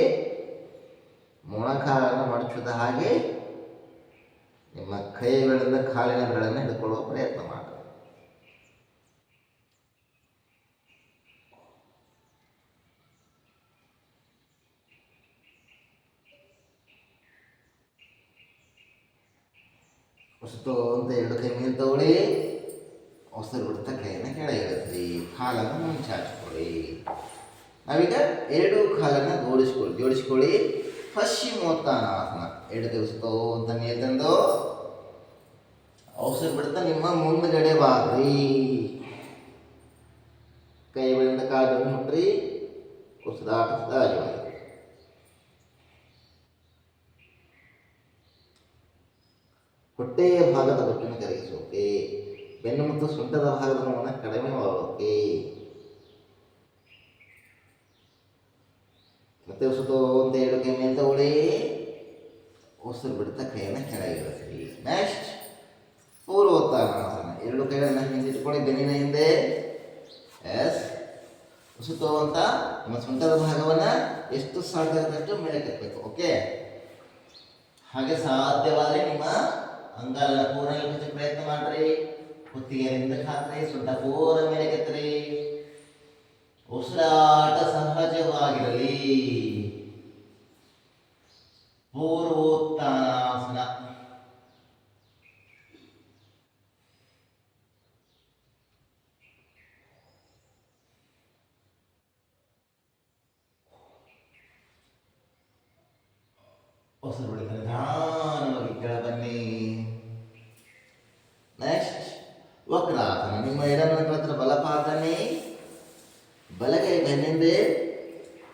ಮೊಣಕಾಲನ್ನು ಮಡಚದ ಹಾಗೆ ನಿಮ್ಮ ಕೈಗಳಿಂದ ಕಾಲಿನ ಬೆರಳನ್ನು ಹಿಡ್ಕೊಳ್ಳುವ ಪ್ರಯತ್ನ ಮಾಡಿ. ಹೊಸತು ಅಂತ ಎರಡು ಕೈ ಮೇಲೆ ತಗೊಳ್ಳಿ. ಉಸಿರು ಬಿಡ್ತಾ ಕೈಯನ್ನು ಕೆಳಗೆ ಇಳಿಸ್ರಿ. ಕಾಲನ್ನು ಮುಂಚಾಚಿಕೊಳ್ಳಿ. ನಾವೀಗ ಎರಡು ಕಾಲನ್ನು ಜೋಡಿಸ್ಕೊಳ್ಳಿ. ಪಶ್ಚಿಮೋತ್ತಾನಾಸನ. ಎರಡು ಕೈ ಉಸಿತು ಅಂತ ಮೇಲೆ ತಂದು ಉಸಿರು ಬಿಡ್ತಾ ನಿಮ್ಮ ಮುಂದುಗಡೆ ಬಾಗ್ರಿ. ಕೈಗಳಿಂದ ಕಾಲನ್ನು ಮುಟ್ರಿ. ಉಸಿರಾಟ ಸಹಜವಾಗಿ. ಹೊಟ್ಟೆಯ ಭಾಗದ ಬಟ್ಟನ್ನು ಕರಗಿಸೋಕೆ, ಬೆನ್ನು ಮತ್ತು ಸೊಂಟದ ಭಾಗದ ನೋವನ್ನು ಕಡಿಮೆ ಮಾಡೋಕೆ. ಮತ್ತೆ ಉಸಿತು ಅಂತ ಎರಡು ಕೈ ಮೇಲೆ ತಗೊಳ್ಳಿ. ಉಸಿರು ಬಿಡ್ತಾ ಕೈಯನ್ನು ಕೆಳಗೆ ಇಳಿಸ್ರಿ. ನೆಕ್ಸ್ಟ್ ಪೂರ್ವೋತ್ತಾನಾಸನ. ಎರಡು ಕೈಗಳನ್ನು ಹಿಂದಿಟ್ಕೊಳ್ಳಿ ಬೆನ್ನಿನ ಹಿಂದೆ. ಎಸ್. ಉಸಿತು ಅಂತ ನಿಮ್ಮ ಸೊಂಟದ ಭಾಗವನ್ನು ಎಷ್ಟು ಸಾಧ್ಯವಾದಷ್ಟು ಮೇಲೆ ಕೆತ್ತಬೇಕು. ಓಕೆ. ಹಾಗೆ ಸಾಧ್ಯವಾದರೆ ನಿಮ್ಮ ಅಂಗಾಲನ ಪೂರ್ಣ ಇಳಿಸೋಕೆ ಪ್ರಯತ್ನ ಮಾಡ್ರಿ. ಕುತ್ತಿಗೆಯಿಂದ ಹಾಕ್ರಿ. ಸೊಂಟ ಪೂರ ಮೇಲೆ ಕೆತ್ತರಿ. ಉಸಿರಾಟ ಸಹಜವಾಗಿರಲಿ. ಪೂರ್ವೋತ್ತಾನಾಸನ. ಉಸಿರು ಬಿಡ್ತಾರೆ. ನಿಧಾನವಾಗಿ ಕೆಳ ಬನ್ನಿ. ನೆಕ್ಸ್ಟ್ ವಕ್ರಾಸನ. ನಿಮ್ಮ ಎಡಮನ ಹತ್ರ ಬಲಪಾದನೆ, ಬಲಗೈ ಬೆನ್ನಿಂದೆ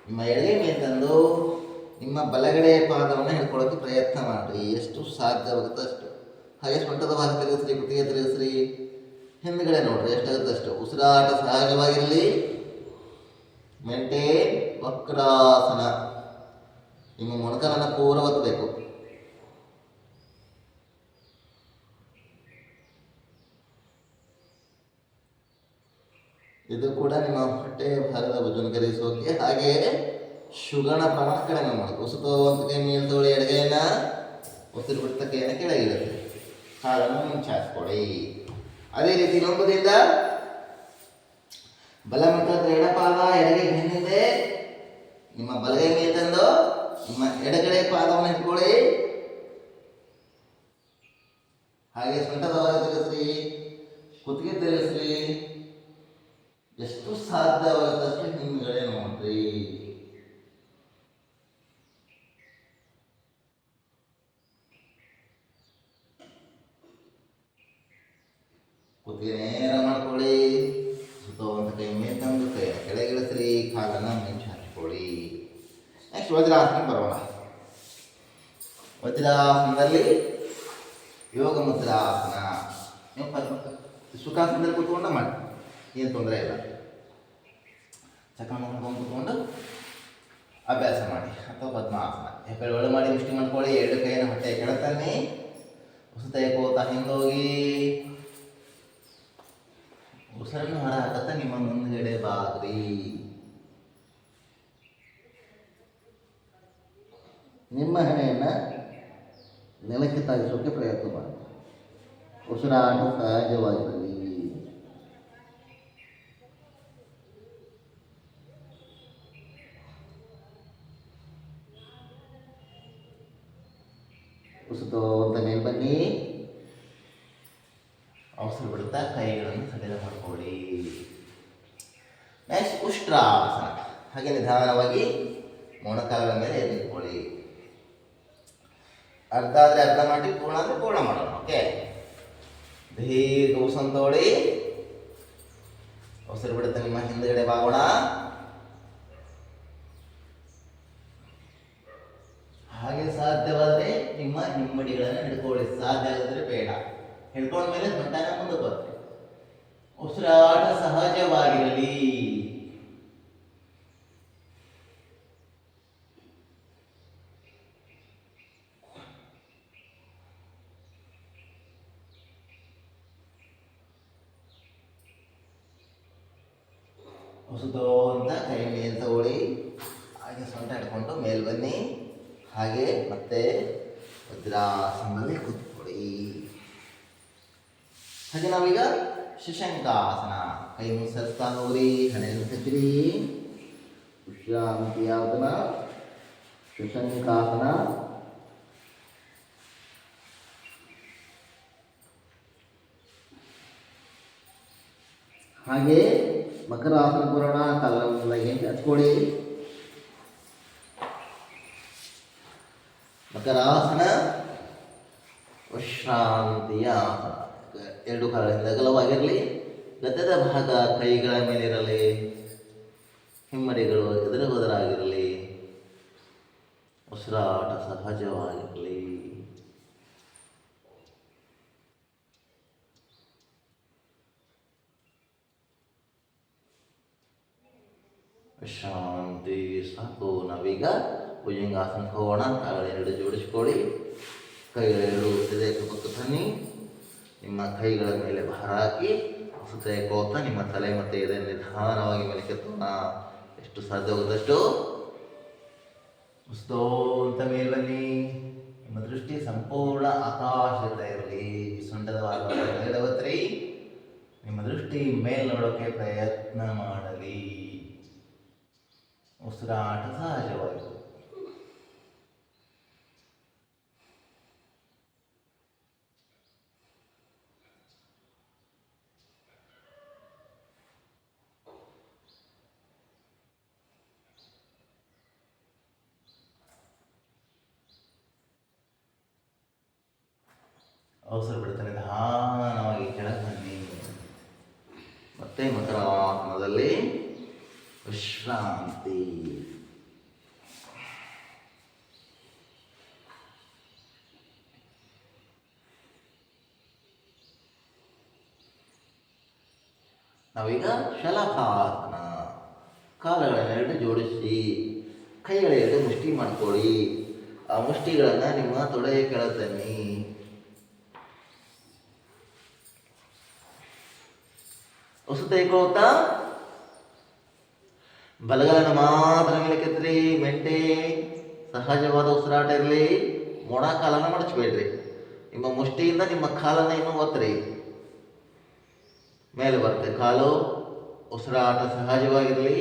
ನಿಮ್ಮ ಎಡಗೈ ಮೇಲೆ ತಂದು ನಿಮ್ಮ ಬಲಗಡೆ ಪಾದವನ್ನು ಹಿಡ್ಕೊಳ್ಳೋಕೆ ಪ್ರಯತ್ನ ಮಾಡಿರಿ. ಎಷ್ಟು ಸಾಧ್ಯವಾಗುತ್ತೋ ಅಷ್ಟು. ಹಾಗೆ ಸೊಂಟದ ಭಾಗ ತಿರುಗಿಸ್ರಿ. ಕುತ್ತಿಗೆ ತಿರುಗಿಸ್ರಿ. ಹಿಂದ್ಗಡೆ ನೋಡ್ರಿ. ಎಷ್ಟಾಗುತ್ತೆ ಅಷ್ಟು. ಉಸಿರಾಟ ಸಹಜವಾಗಿರಲಿ. ಮೇಂಟೈನ್ ವಕ್ರಾಸನ. ನಿಮ್ಮ ಮೊಣಕಾಲನ್ನು ಪೂರ ಒತ್ತಬೇಕು. ಇದು ಕೂಡ ನಿಮ್ಮ ಹೊಟ್ಟೆಯ ಭಾಗದ ವಜನ ಕರಗಿಸೋಕೆ, ಹಾಗೆ ಶುಗರ್ನ ಪ್ರಮಾಣ ಕಡಿಮೆ ಮಾಡೋದು. ಉಸಿತು ಅಂತ ಕೈ ಮೇಲೆ ತಗೊಳ್ಳಿ. ಎಡಗೈನ ಉಸಿರು ಬಿಡ್ತಾ ಕೈಯನ್ನು ಕೆಳಗೆ ಇಳಿಸಿ. ಕಾಲನ್ನು ಮುಂಚಾಚ್ಕೊಳ್ಳಿ. ಅದೇ ರೀತಿ ಇನ್ನೊಂಬದಿಂದ ಬಲ ಮುಟ್ಟ ಎಡಪಾದ ಎಡಗೈ ಬೆನ್ನಿಂದೆ ನಿಮ್ಮ ಬಲಗೈ ಮೇಲೆ ತಂದು ನಿಮ್ಮ ಎಡಗಡೆ ಪಾದವನ್ನು ಇಟ್ಕೊಳ್ಳಿ. ಹಾಗೆ ಸೊಂಟದ ಹೊರ ತಿರುಗಿಸ್ರಿ. ಕುತ್ತಿಗೆ ತಿರುಗಿಸ್ರಿ. ಎಷ್ಟು ಸಾಧ್ಯವಾಗುತ್ತಷ್ಟು ಹಿಂದ್ಗಡೆ ನೋಡ್ರಿ. ಕುತ್ತಿಗೆ ನೇರ ಮಾಡ್ಕೊಳ್ಳಿ. ಸುತ್ತವಂತ ಕೈ ಮೇಲೆ ತಂದು ಕೈ ಕೆಳಗಿಳಿಸ್ರಿ. ಕಾಲನ್ನು ಮುಂಚೆ ಹಾಕಿಕೊಳ್ಳಿ. ನೆಕ್ಸ್ಟ್ ವಜ್ರಾಸನ ಬರೋಣ. ವಜ್ರಾಸನದಲ್ಲಿ ಯೋಗ ಮುದ್ರಾಸನ. ನೀವು ಸುಖಾಸನದಲ್ಲಿ ಕೂತ್ಕೊಂಡು ಮಾಡಿ, ಏನು ತೊಂದರೆ ಇಲ್ಲ. ಚಕ್ರ ಮಾಡ್ಕೊಂಡು ಕೂತ್ಕೊಂಡು ಅಭ್ಯಾಸ ಮಾಡಿ. ಅಥವಾ ಪದ್ಮಾಸನ. ಹೆಬ್ಬೆರಳು ಒಳ ಮಾಡಿ ಮುಷ್ಟಿ ಮಾಡ್ಕೊಳ್ಳಿ. ಎರಡು ಕೈಯನ್ನು ಹೊಟ್ಟೆಯ ಕೆಳತನ್ನಿ. ಉಸಿತ ಕೋತಾ ಹಿಂದೋಗಿ ಉಸಿರನ್ನು ಹೊರ ಹಾಕತ್ತ ನಿಮ್ಮ ಮುಂದುಗಡೆ ಬಾಗ್ರಿ. ನಿಮ್ಮ ಹಣೆಯನ್ನು ನೆಲಕ್ಕೆ ತಾಗಿಸೋಕೆ ಪ್ರಯತ್ನ ಮಾಡಿ. ಉಸಿರಾಟ ಸಹಜವಾಗಿರಲಿ. ಉಸಿತೋಂತ ಮೇಲೆ ಬನ್ನಿ. ಅವಸರ ಬಿಡುತ್ತಾ ಕೈಗಳನ್ನು ಸಡಿಲ ಮಾಡ್ಕೊಳ್ಳಿ. ನೆಕ್ಸ್ಟ್ ಉಷ್ಟ್ರಾಸನ. ಹಾಗೆ ನಿಧಾನವಾಗಿ ಮೊಣಕಾಲುಗಳ ಮೇಲೆ ಎದ್ದು ನಿಂತ್ಕೊಳ್ಳಿ. ಅರ್ಧ ಆದರೆ ಅರ್ಧ ಮಾಡಿ, ಪೂರ್ಣ ಅಂದರೆ ಪೂರ್ಣ ಮಾಡೋಣ. ಓಕೆ, ದೀರ್ಘ ಉಸಿರನ್ನು ತಗೊಳ್ಳಿ. ಉಸಿರು ಬಿಡುತ್ತೆ ನಿಮ್ಮ ಹಿಂದುಗಡೆ ಬಾಗೋಣ. ಹಾಗೆ ಸಾಧ್ಯವಾದರೆ ನಿಮ್ಮ ಹಿಮ್ಮಡಿಗಳನ್ನು ಹಿಡ್ಕೊಳ್ಳಿ. ಸಾಧ್ಯ ಆಗಿದ್ರೆ ಬೇಡ, ಹಿಡ್ಕೊಂಡ ಮೇಲೆ ಸೊಂಟನ ಮುಂದೆ ಬರುತ್ತೆ. ಉಸಿರಾಟ ಸಹಜವಾಗಿರಲಿ. ಉಸಿದು ಅಂತ ಕೈ ಮೇಲೆ ತಗೊಳ್ಳಿ. ಹಾಗೆ ಸೊಂಟ ಹಿಡ್ಕೊಂಡು ಮೇಲೆ ಬನ್ನಿ. ಹಾಗೆ ಮತ್ತೆ ವಜ್ರಾಸನದಲ್ಲಿ ಕೂತ್ಕೊಳ್ಳಿ. ಹಾಗೆ ನಾವೀಗ ಶಶಂಕಾಸನ. ಕೈ ಮುಸರ್ತಾ ಹೋಗ್ರಿ, ಹಣೆಯನ್ನು ತೆಗ್ರಿ. ವಿಶ್ರಾಂತಿ ಯಾವ್ದನ? ಶಶಂಕಾಸನ. ಹಾಗೆ ಮಕರಾಸನ ಬರೋಣ. ಕಾಲಕ್ಕೆ ಹಚ್ಕೊಳ್ಳಿ. ಮಕರಾಸನ ವಿಶ್ರಾಂತಿಯ ಆಸನ. ಎರಡು ಕಾಲಗಳಿಂದ ಅಗಲವಾಗಿರಲಿ. ಗದ್ದದ ಭಾಗ ಕೈಗಳ ಮೇಲಿರಲಿ. ಹಿಮ್ಮಡಿಗಳು ಎದುರಾಗಿರಲಿ. ಉಸಿರಾಟ ಸಹಜವಾಗಿರಲಿ. ವಿಶ್ರಾಂತಿ ಸಾಕು. ನಾವೀಗ ಭುಜಂಗಾಸನಕ್ಕೆ ಹೋಗೋಣ. ಕಾಲುಗಳೆರಡು ಜೋಡಿಸ್ಕೊಳ್ಳಿ. ಕೈಗಳೆರಡು ಹೃದಯಕ್ಕೆ ಪಕ್ಕ ತನ್ನಿ. ನಿಮ್ಮ ಕೈಗಳ ಮೇಲೆ ಭಾರ ಹಾಕಿ ಸುತ್ತ ಕೋತ ನಿಮ್ಮ ತಲೆ ಮತ್ತು ಎದೆ ನಿಧಾನವಾಗಿ ಮೇಲೆ ಕೆತ್ತೋಣ. ಎಷ್ಟು ಸಾಧ್ಯವಾಗುತ್ತಷ್ಟು ಅಂತ ಮೇಲೆ ಬನ್ನಿ. ನಿಮ್ಮ ದೃಷ್ಟಿ ಸಂಪೂರ್ಣ ಆಕಾಶದ ಇರಲಿ. ಸೊಂಟದ ಭಾಗವತ್ರಿ. ನಿಮ್ಮ ದೃಷ್ಟಿ ಮೇಲೆ ನೋಡೋಕೆ ಪ್ರಯತ್ನ ಮಾಡಲಿ. ಉಸಿರಾಟ ಸಹಜವಾಗಿದೆ. ಅವಸರ ಬಿಡ್ತಾನೆ. ನಿಧಾನವಾಗಿ ಕೆಳಗೆ ಬನ್ನಿ. ಮತ್ತೆ ಮಕರಾಸನದಲ್ಲಿ ವಿಶ್ರಾಂತಿ. ನಾವೀಗ ಶಲಭಾಸನ. ಕಾಲುಗಳನ್ನೆರಡು ಜೋಡಿಸಿ ಕೈಗಳೆರಡು ಮುಷ್ಟಿ ಮಾಡ್ಕೊಳ್ಳಿ. ಆ ಮುಷ್ಟಿಗಳನ್ನು ನಿಮ್ಮ ತೊಡೆಯ ಕೆಳಗೆ ತನ್ನಿ. ಉಸು ತೆಗೆದುಕೊಳ್ತಾ ಬಲಗಾಲನ್ನು ಮಾತ್ರ ಮೇಲೆ ಕೆತ್ತರಿ. ಮೆಂಟೆ ಸಹಜವಾದ ಉಸಿರಾಟ ಇರಲಿ. ಮೊಣ ಕಾಲನ್ನು ಮಡಚಬೇಡ್ರಿ. ನಿಮ್ಮ ಮುಷ್ಟಿಯಿಂದ ನಿಮ್ಮ ಕಾಲನ್ನು ಇನ್ನೂ ಒತ್ತರಿ. ಮೇಲೆ ಬರುತ್ತೆ ಕಾಲು. ಉಸಿರಾಟ ಸಹಜವಾಗಿರಲಿ.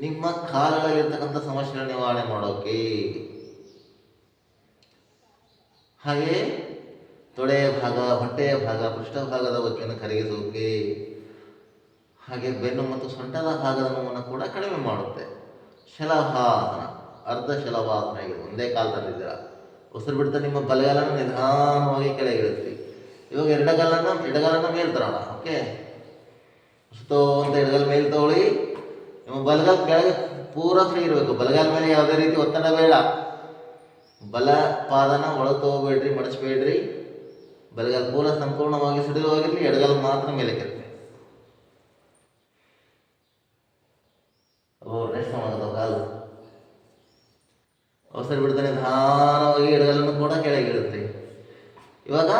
ನಿಮ್ಮ ಕಾಲುಗಳಲ್ಲಿರ್ತಕ್ಕಂಥ ಸಮಸ್ಯೆಗಳ ನಿವಾರಣೆ ಮಾಡೋಕೆ. ಹಾಗೆ ತೊಡೆಯ ಭಾಗ, ಹೊಟ್ಟೆಯ ಭಾಗ, ಪೃಷ್ಠಭಾಗದ ಬಗ್ಗೆಯನ್ನು ಕರಗಿಸೋಕೆ. ಹಾಗೆ ಬೆನ್ನು ಮತ್ತು ಸೊಂಟದ ಭಾಗದ ನೋವನ್ನು ಕೂಡ ಕಡಿಮೆ ಮಾಡುತ್ತೆ. ಶಲಭಾಸನ, ಅರ್ಧ ಶಲಭಾಸನ ಆಗಿದೆ. ಒಂದೇ ಕಾಲು ತಂದಿದ್ದೀರ. ಉಸಿರು ಬಿಡ್ತಾ ನಿಮ್ಮ ಬಲಗಾಲನ್ನು ನಿಧಾನವಾಗಿ ಕೆಳಗಿಡುತ್ತೀವಿ. ಇವಾಗ ಎಡಗಾಲನ್ನು ಮೇಲೆ ತರೋಣ. ಓಕೆ, ಉಸಿತೋ ಅಂತ ಎಡಗಾಲ ಮೇಲೆ ತಗೊಳ್ಳಿ. ನಿಮ್ಮ ಬಲಗಾಲ ಕೆಳಗೆ ಪೂರ ಫ್ರೀ ಇರಬೇಕು. ಬಲಗಾಲ ಮೇಲೆ ಯಾವುದೇ ರೀತಿ ಒತ್ತಡ ಬೇಡ. ಬಲ ಪಾದನ ಒಳಗೆ ತಗೋಬೇಡ್ರಿ, ಮಡಚಬೇಡ್ರಿ. ಬಲಗಾಲ ಪೂರ ಸಂಪೂರ್ಣವಾಗಿ ಸಡಿಲವಾಗಿರಲಿ. ಎಡಗಾಲ ಮಾತ್ರ ಮೇಲೆ ಕೆತ್ತ. ರೆಸ್ಟ್ ಮಾಡೋದು ಕಾಲು. ಅವಸರ ಬಿಡ್ತಾನೆ. ನಿಧಾನವಾಗಿ ಎಡಗಾಲನ್ನು ಕೂಡ ಕೆಳಗಿಡುತ್ತೆ. ಇವಾಗ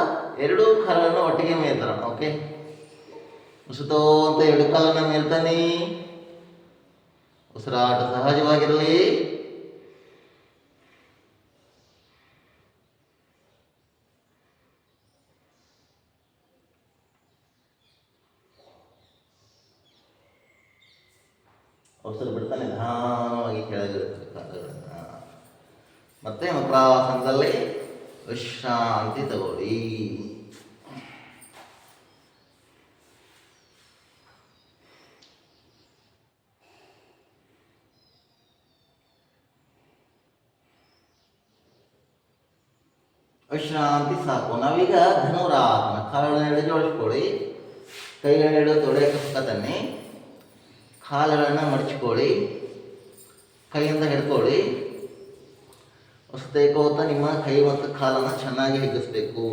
ಎರಡೂ ಕಾಲನ್ನು ಒಟ್ಟಿಗೆ ಮೇಲ್ತಾರ. ಓಕೆ, ಉಸಿತೋ ಅಂತ ಎರಡು ಕಾಲನ್ನು ಮೇಲ್ತಾನೆ. ಉಸಿರಾಟ ಸಹಜವಾಗಿರಲಿ. ಉಸಿರು ಬಿಡ್ತಾ ನಿಧಾನವಾಗಿ ಕೆಳಗಿಳಿಸ್ತಕ್ಕಂಥದ್ದನ್ನು. ಮತ್ತೆ ಮಕರಾಸನದಲ್ಲಿ ವಿಶ್ರಾಂತಿ ತಗೊಳ್ಳಿ. ವಿಶ್ರಾಂತಿ ಸಾಕು. ನಾವೀಗ ಧನುರಾಸನ. ಕಾಲುಗಳನ್ನು ಜೋಡಿಸ್ಕೊಳ್ಳಿ, ಕೈಗಳೆರಡು ತೊಡೆಯ ಪಕ್ಕ ತನ್ನಿ, ಕಾಲುಗಳನ್ನು ಮಡಚಿಕೊಳ್ಳಿ, ಕೈಯಿಂದ ಹಿಡ್ಕೊಳ್ಳಿ. ಹೊಸತೇಕೋತ ನಿಮ್ಮ ಕೈ ಮತ್ತು ಕಾಲನ್ನು ಚೆನ್ನಾಗಿ ಹಿಗ್ಗಿಸ್ಬೇಕು.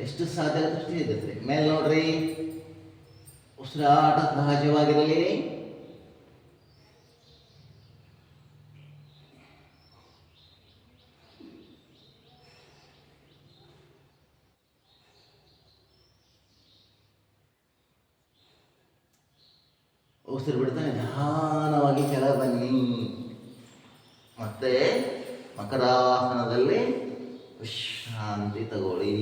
ಎಷ್ಟು ಸಾಧ್ಯ ಆಗುತ್ತೆ ಅಷ್ಟು ಹಿಗ್ಗಿಸ್ರಿ. ಮೇಲೆ ನೋಡ್ರಿ, ಉಸಿರಾಟ ಸಹಜವಾಗಿರಲಿ. ಉಸಿರು ಬಿಡ್ತಾ ನಿಧಾನವಾಗಿ ಕೆಳಗೆ ಬನ್ನಿ. ಮತ್ತೆ ಮಕರಾಸನದಲ್ಲಿ ವಿಶ್ರಾಂತಿ ತಗೊಳ್ಳಿ.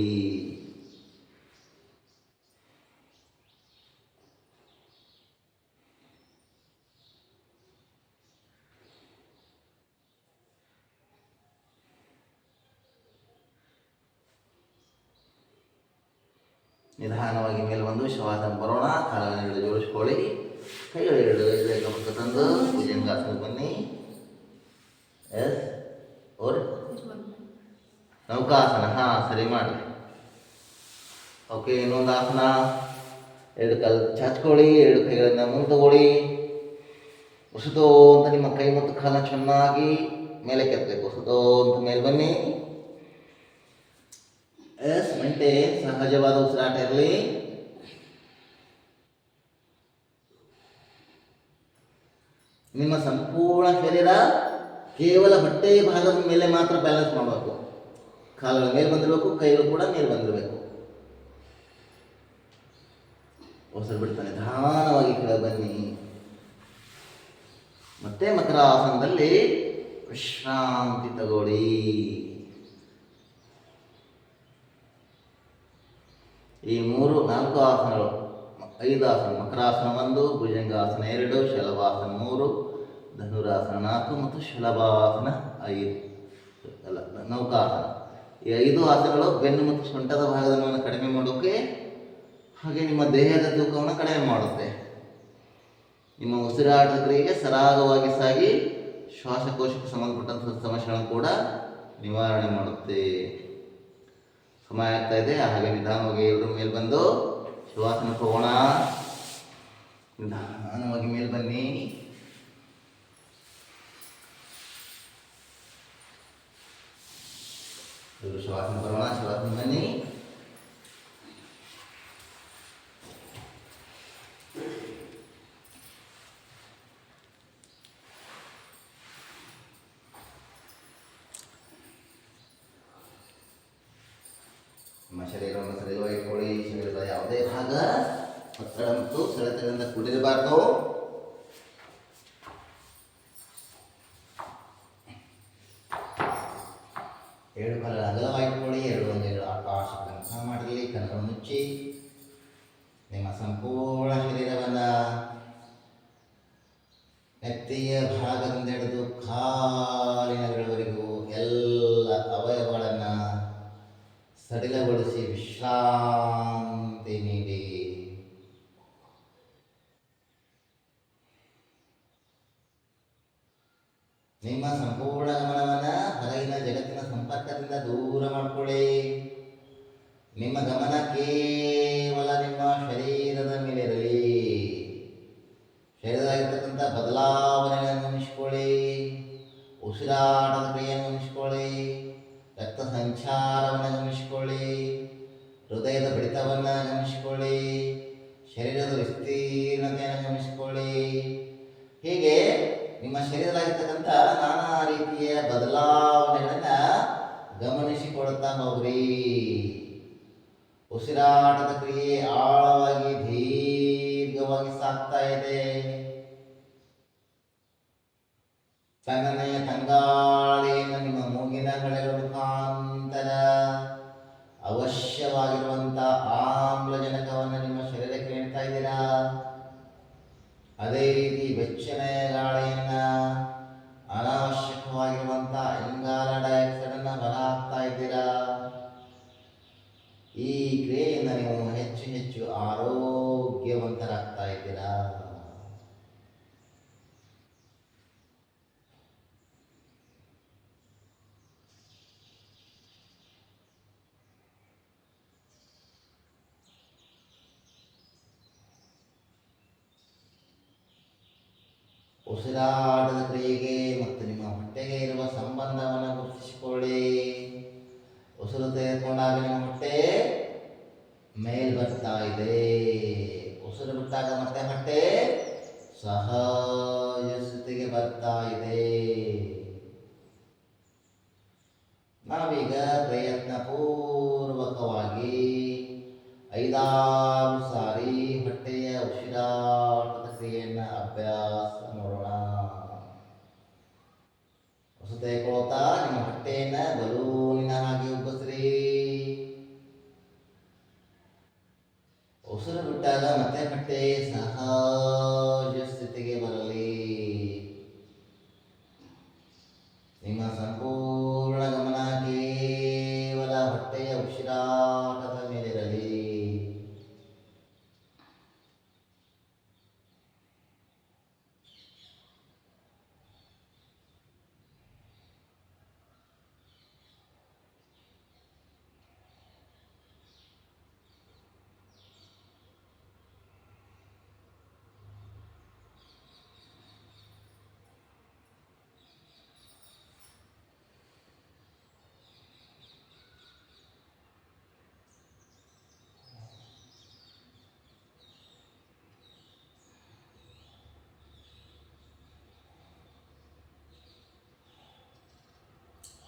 ನಿಧಾನವಾಗಿ ಮೇಲೆ ಬಂದು ಶವಾಸನ ಬರೋಣ. ಕಾಲುಗಳನ್ನು ಜೋಡಿಸ್ಕೊಳ್ಳಿ, ಕೈಗಳೆರಡು ಎಡಗೈ ಪಕ್ಕ ತಂದು ಭುಜಂಗಾಸನಕ್ಕೆ ಬನ್ನಿ. ಎಸ್ ಓರ್ ನೌಕಾಸನ. ಸರಿ ಮಾಡಿರಿ. ಓಕೆ, ಇನ್ನೊಂದು ಆಸನ. ಎರಡು ಕಾಲು ಚಾಚ್ಕೊಳ್ಳಿ, ಎರಡು ಕೈಗಳನ್ನ ಮುಂದೆ ತಗೊಳ್ಳಿ. ಉಸಿದೋ ಅಂತ ನಿಮ್ಮ ಕೈ ಮತ್ತು ಕಾಲನ್ನ ಚೆನ್ನಾಗಿ ಮೇಲೆ ಕೆತ್ತಬೇಕು. ಉಸಿದೋ ಅಂತ ಮೇಲೆ ಬನ್ನಿ. Yes, maintain. ಸಹಜವಾದ ಉಸಿರಾಟ ಇರಲಿ. ನಿಮ್ಮ ಸಂಪೂರ್ಣ ಶರೀರ ಕೇವಲ ಹೊಟ್ಟೆ ಭಾಗದ ಮೇಲೆ ಮಾತ್ರ ಬ್ಯಾಲೆನ್ಸ್ ಮಾಡಬೇಕು. ಕಾಲುಗಳ ಮೇಲೆ ಬಂದಿರಬೇಕು, ಕೈಗಳು ಕೂಡ ಮೇಲೆ ಬಂದಿರಬೇಕು. ಉಸಿರು ಬಿಡ್ತಾನೆ ನಿಧಾನವಾಗಿ ಕೆಳಗೆ ಬನ್ನಿ. ಮತ್ತೆ ಮಕರಾಸನದಲ್ಲಿ ವಿಶ್ರಾಂತಿ ತಗೊಳ್ಳಿ. ಈ 4 ಆಸನಗಳು, 5 ಆಸನ. ಮಕರಾಸನ 1, ಭುಜಂಗಾಸನ 2, ಶಲಭಾಸನ 3, ಧನುರಾಸನ 4 ಮತ್ತು ಶಲಭಾಸನ 5 ಅಲ್ಲ ನೌಕಾಸನ. ಈ 5 ಆಸನಗಳು ಬೆನ್ನು ಮತ್ತು ಸೊಂಟದ ಭಾಗದ ನೋವನ್ನು ಕಡಿಮೆ ಮಾಡೋಕ್ಕೆ, ಹಾಗೆ ನಿಮ್ಮ ದೇಹದ ತೂಕವನ್ನು ಕಡಿಮೆ ಮಾಡುತ್ತೆ. ನಿಮ್ಮ ಉಸಿರಾಟದ ಕ್ರಿಯೆಗೆ ಸರಾಗವಾಗಿ ಸಾಗಿ ಶ್ವಾಸಕೋಶಕ್ಕೆ ಸಂಬಂಧಪಟ್ಟಂಥ ಸಮಸ್ಯೆಗಳನ್ನು ಕೂಡ ನಿವಾರಣೆ ಮಾಡುತ್ತೆ. ಸಮಯ ಆಗ್ತಾ ಇದೆ, ಹಾಗೆ ನಿಧಾನವಾಗಿ ಎಲ್ಲರೂ ಮೇಲೆ ಬಂದು ಶ್ವಾಸನ ತಗೋಣ. ನಿಧಾನವಾಗಿ ಮೇಲೆ ಬನ್ನಿ. ಶ್ವಾಸನ ಬರೋಣ. ಶ್ವಾಸನ ಬನ್ನಿ. ನಿಮ್ಮ ಶರೀರವನ್ನು ಸಡಿಲವಾಗಿ ಇಟ್ಕೊಳ್ಳಿ. ಶರೀರದ ಯಾವುದೇ ಭಾಗ ಒತ್ತಡ ಮತ್ತು ಸೆಳೆತದಿಂದ ಕೂಡಿರಬಾರ್ದು. ಎರಡು ಕಾಲ ಅಗಲವಾಗಿ ಇಟ್ಕೊಳ್ಳಿ. ಎರಡು ಅಂಗೈಗಳು ಆಕಾಶಕ್ಕೆ ಮುಖ ಮಾಡಿರಲಿ. ಕಣ್ಣನ್ನು ಮುಚ್ಚಿ ನಿಮ್ಮ ಸಂಪೂರ್ಣ ಶರೀರವನ್ನು ನೆತ್ತಿಯ ಭಾಗದಿಂದ ಹಿಡಿದು ಕಾಲಿನವರೆಗೂ ಎಲ್ಲ ಅವಯವಗಳನ್ನು ಸಡಿಲಗೊಳಿಸಿ ವಿಶ್ರಾಂತಿ ನೀಡಿ. ನಿಮ್ಮ ಸಂಪೂರ್ಣ ಗಮನವನ್ನು ಹೊರಗಿನ ಜಗತ್ತಿನ ಸಂಪರ್ಕದಿಂದ ದೂರ ಮಾಡಿಕೊಳ್ಳಿ. ನಿಮ್ಮ ಗಮನ ಕೇವಲ ನಿಮ್ಮ ಶರೀರದ ಮೇಲೆ ಇರಲಿ. ಶರೀರದಾಗಿರ್ತಕ್ಕಂಥ ಬದಲಾವಣೆಗಳನ್ನು ಗಮನಿಸಿಕೊಳ್ಳಿ. ಉಸಿರಾಟದ ಕ್ರಿಯೆಯನ್ನು ಗಮನಿಸಿಕೊಳ್ಳಿ. ರಕ್ತ ಸಂಚಾರವನ್ನು ಗಮನಿಸಿಕೊಳ್ಳಿ. ಹೃದಯದ ಬಡಿತವನ್ನು ಗಮನಿಸಿಕೊಳ್ಳಿ. ಶರೀರದ ವಿಸ್ತೀರ್ಣತೆಯನ್ನು ಗಮನಿಸಿಕೊಳ್ಳಿ. ಹೀಗೆ ನಿಮ್ಮ ಶರೀರದಾಗಿರ್ತಕ್ಕಂಥ ನಾನಾ ರೀತಿಯ ಬದಲಾವಣೆಗಳನ್ನು ಗಮನಿಸಿಕೊಳ್ತಾ ಹೋಗ್ರಿ. ಉಸಿರಾಟದ ಕ್ರಿಯೆ ಆಳವಾಗಿ ದೀರ್ಘವಾಗಿ ಸಾಗ್ತಾ ಇದೆ. ತಣ್ಣನೆಯ ತಂಗಾಳಿಯನ್ನು ನಿಮ್ಮ ಮೂಗಿನ ಕಡೆಗಳ ಮುಖಾಂತರ ಅವಶ್ಯವಾಗಿರುವಂಥ ಆಮ್ಲ ಈ ಕ್ರಿಯೆಯಿಂದ ನೀವು ಹೆಚ್ಚು ಹೆಚ್ಚು ಆರೋಗ್ಯವಂತರಾಗ್ತಾ ಇದ್ದೀರಾ. ಉಸಿರಾಟದ ಕ್ರಿಯೆಗೆ ಮತ್ತು ನಿಮ್ಮ ಹೊಟ್ಟೆಗೆ ಇರುವ ಸಂಬಂಧವನ್ನು ಗುರುತಿಸಿಕೊಳ್ಳಿ. ಉಸಿರು ತೆಗೆದುಕೊಂಡಾಗ ನಿಮ್ಮ ಹೊಟ್ಟೆ ಮೇಲ್ ಬರ್ತಾ ಇದೆ, ಉಸಿರು ಬಿಟ್ಟಾಗ ಮತ್ತೆ ಹೊಟ್ಟೆ ಸಹಜ ಸ್ಥಿತಿಗೆ ಬರ್ತಾ ಇದೆ. ನಾವೀಗ ಪ್ರಯತ್ನ ಪೂರ್ವಕವಾಗಿ 5-6 ಸಾರಿ ಹೊಟ್ಟೆಯ ಉಸಿರಾಟದ ಕ್ರಿಯೆಯನ್ನು ಅಭ್ಯಾಸ ಮಾಡೋಣ. ಉಸಿರು ತೆಗೆದುಕೊಳ್ತಾ ನಿಮ್ಮ ಹೊಟ್ಟೆಯನ್ನು ಬಲೂನಿನ ಹಾಗೆ ಉಬ್ಬಿಸ್ರಿ. ಉಸಿರು ಬಿಟ್ಟಾಗ ಮತ್ತೆ ಹೊಟ್ಟೆ ಸಹಜ ಸ್ಥಿತಿಗೆ ಬರಲಿ. ನಿಮ್ಮ ಸಂಪೂರ್ಣ ಗಮನ ಕೇವಲ ಹೊಟ್ಟೆಯ ಉಸಿರಾಟದ ಮೇಲಿರಲಿ.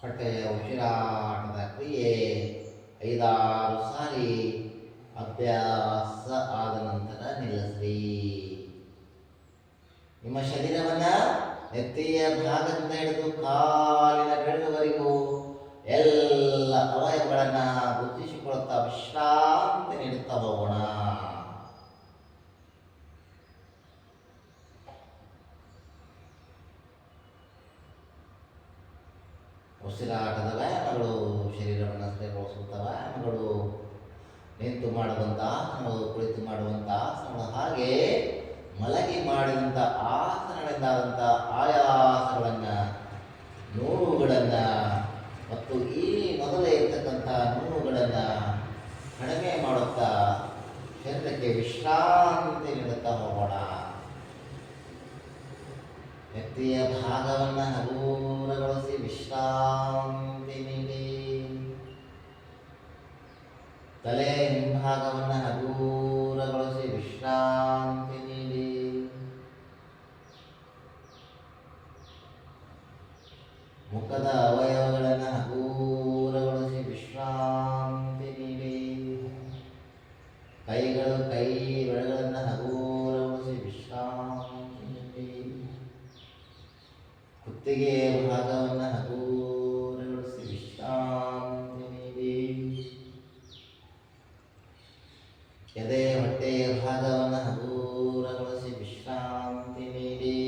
ಹೊಟ್ಟೆಯ ಉಸಿರಾಟದ ಕ್ರಿಯೆ 5-6 ಸಾರಿ ಅಭ್ಯಾಸ ಆದ ನಂತರ ನಿಲ್ಲಿಸ್ರಿ. ನಿಮ್ಮ ಶರೀರವನ್ನು ನೆತ್ತಿಯ ಭಾಗದಿಂದ ಹಿಡಿದು ಕಾಲಿನ ಬೆರಳುವರೆಗೂ ಎಲ್ಲ ಅವಯವಗಳನ್ನು ಗುರುತಿಸಿಕೊಳ್ಳುತ್ತಾ ವಿಶ್ರಾಂತಿ ನೀಡುತ್ತಾ ಹೋಗೋಣ. ಉಸಿರಾಟದ ವ್ಯಾಯಾಮಗಳು ಶರೀರವನ್ನು ಸ್ಥಿರಗೊಳಿಸುವಂಥ ವ್ಯಾಯಾಮಗಳು, ನಿಂತು ಮಾಡುವಂಥ ಆಸನಗಳು, ಕುಳಿತು ಮಾಡುವಂಥ ಆಸನಗಳು, ಹಾಗೆ ಮಲಗಿ ಮಾಡಿದಂಥ ಆಸನಗಳಿಂದಾದಂಥ ಆಯಾಸಗಳನ್ನು, ನೋವುಗಳನ್ನು ಮತ್ತು ಈ ಮೊದಲೇ ಇರ್ತಕ್ಕಂಥ ನೋವುಗಳನ್ನು ಕಡಿಮೆ ಮಾಡುತ್ತಾ ಶರೀರಕ್ಕೆ ವಿಶ್ರಾಂತಿ ನೀಡುತ್ತಾ ಹೋಗೋಣ. ನೆತ್ತಿಯ ಭಾಗವನ್ನು ಹಗುರಗೊಳಿಸಿ ವಿಶ್ರಾಂತಿ ನೀಡಿ. ತಲೆ ಹಿಂಭಾಗವನ್ನು ಹಗುರಗೊಳಿಸಿ ವಿಶ್ರಾಂತಿ ನೀಡಿ. ಮುಖದ ಅವಯವಗಳನ್ನು ಹಗುರಗೊಳಿಸಿ ವಿಶ್ರಾಂತಿ ನೀಡಿ. ಕೈಗಳು ಕೈ ಬೆರಳುಗಳನ್ನು ಹಗುರಗೊಳಿಸಿ ವಿಶ್ರಾಂತಿ ನೀಡಿ. ಕುತ್ತಿಗೆಯ ಭಾಗವನ್ನು ಹಗುರಗೊಳಿಸಿ ವಿಶ್ರಾಂತಿ ನೀಡಿ. ಎದೆ ಹೊಟ್ಟೆಯ ಭಾಗವನ್ನು ಹಗುರಗೊಳಿಸಿ ವಿಶ್ರಾಂತಿ ನೀಡಿ.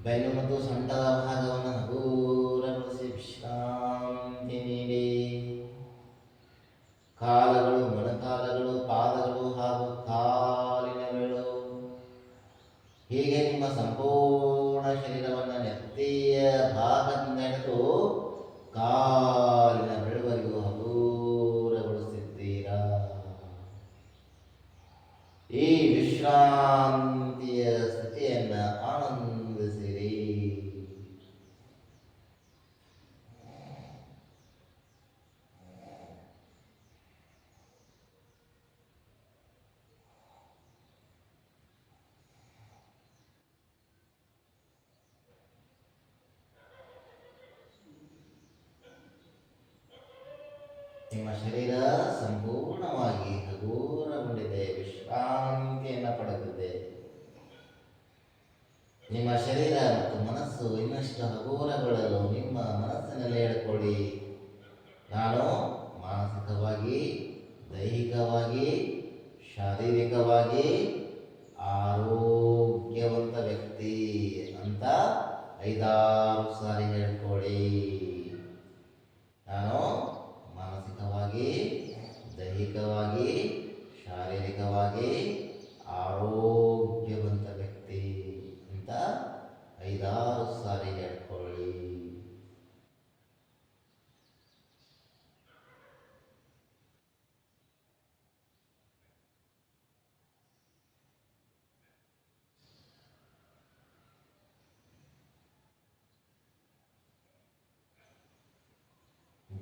ಬೆನ್ನು ಮತ್ತು ಸೊಂಟದ ಭಾಗವನ್ನು ಹಗುರಗೊಳಿಸಿ ವಿಶ್ರಾಂತಿ ನೀಡಿ. ಕಾಲುಗಳು, ಮೊಣಕಾಲುಗಳು, ಪಾದಗಳು ಹಾಗೂ ಕಾಲಿನ ಬೆರಳು, ಹೀಗೆ ನಿಮ್ಮ ಸಂಪೂರ್ಣ ಶರೀರವನ್ನು ನೆತ್ತಿಯ ಭಾಗದಿಂದ ಹಿಡಿದು ಕಾಲಿನ ಬೆರಳುವರೆಗೂ ಹಗುರಗೊಳಿಸುತ್ತೀರಾ. ಈ ವಿಶ್ರಾಂತಿಯ ಸ್ಥಿತಿಯನ್ನು ಆನಂದಿಸಿರಿ. ನಿಮ್ಮ ಶರೀರ ಸಂಪೂರ್ಣವಾಗಿ ಹಗುರಗೊಂಡಿದೆ, ವಿಶ್ರಾಂತಿಯನ್ನು ಪಡೆದಿದೆ. ನಿಮ್ಮ ಶರೀರ ಮತ್ತು ಮನಸ್ಸು ಇನ್ನಷ್ಟು ಹಗುರಗೊಳ್ಳಲು ನಿಮ್ಮ ಮನಸ್ಸಿನಲ್ಲಿ ಹೇಳಿಕೊಳ್ಳಿ, ನಾನು ಮಾನಸಿಕವಾಗಿ, ದೈಹಿಕವಾಗಿ, ಶಾರೀರಿಕವಾಗಿ ಆರೋಗ್ಯವಂತ ವ್ಯಕ್ತಿ ಅಂತ 5-6 ಸಾರಿ ಹೇಳ್ಕೊಳ್ಳಿ. ದೈಹಿಕವಾಗಿ ಶಾರೀರಿಕವಾಗಿ ಆರೋಗ್ಯವಂತ ವ್ಯಕ್ತಿ ಅಂತ 5-6 ಸಾರಿ ಹೇಳ್ಕೊಳ್ಳಿ.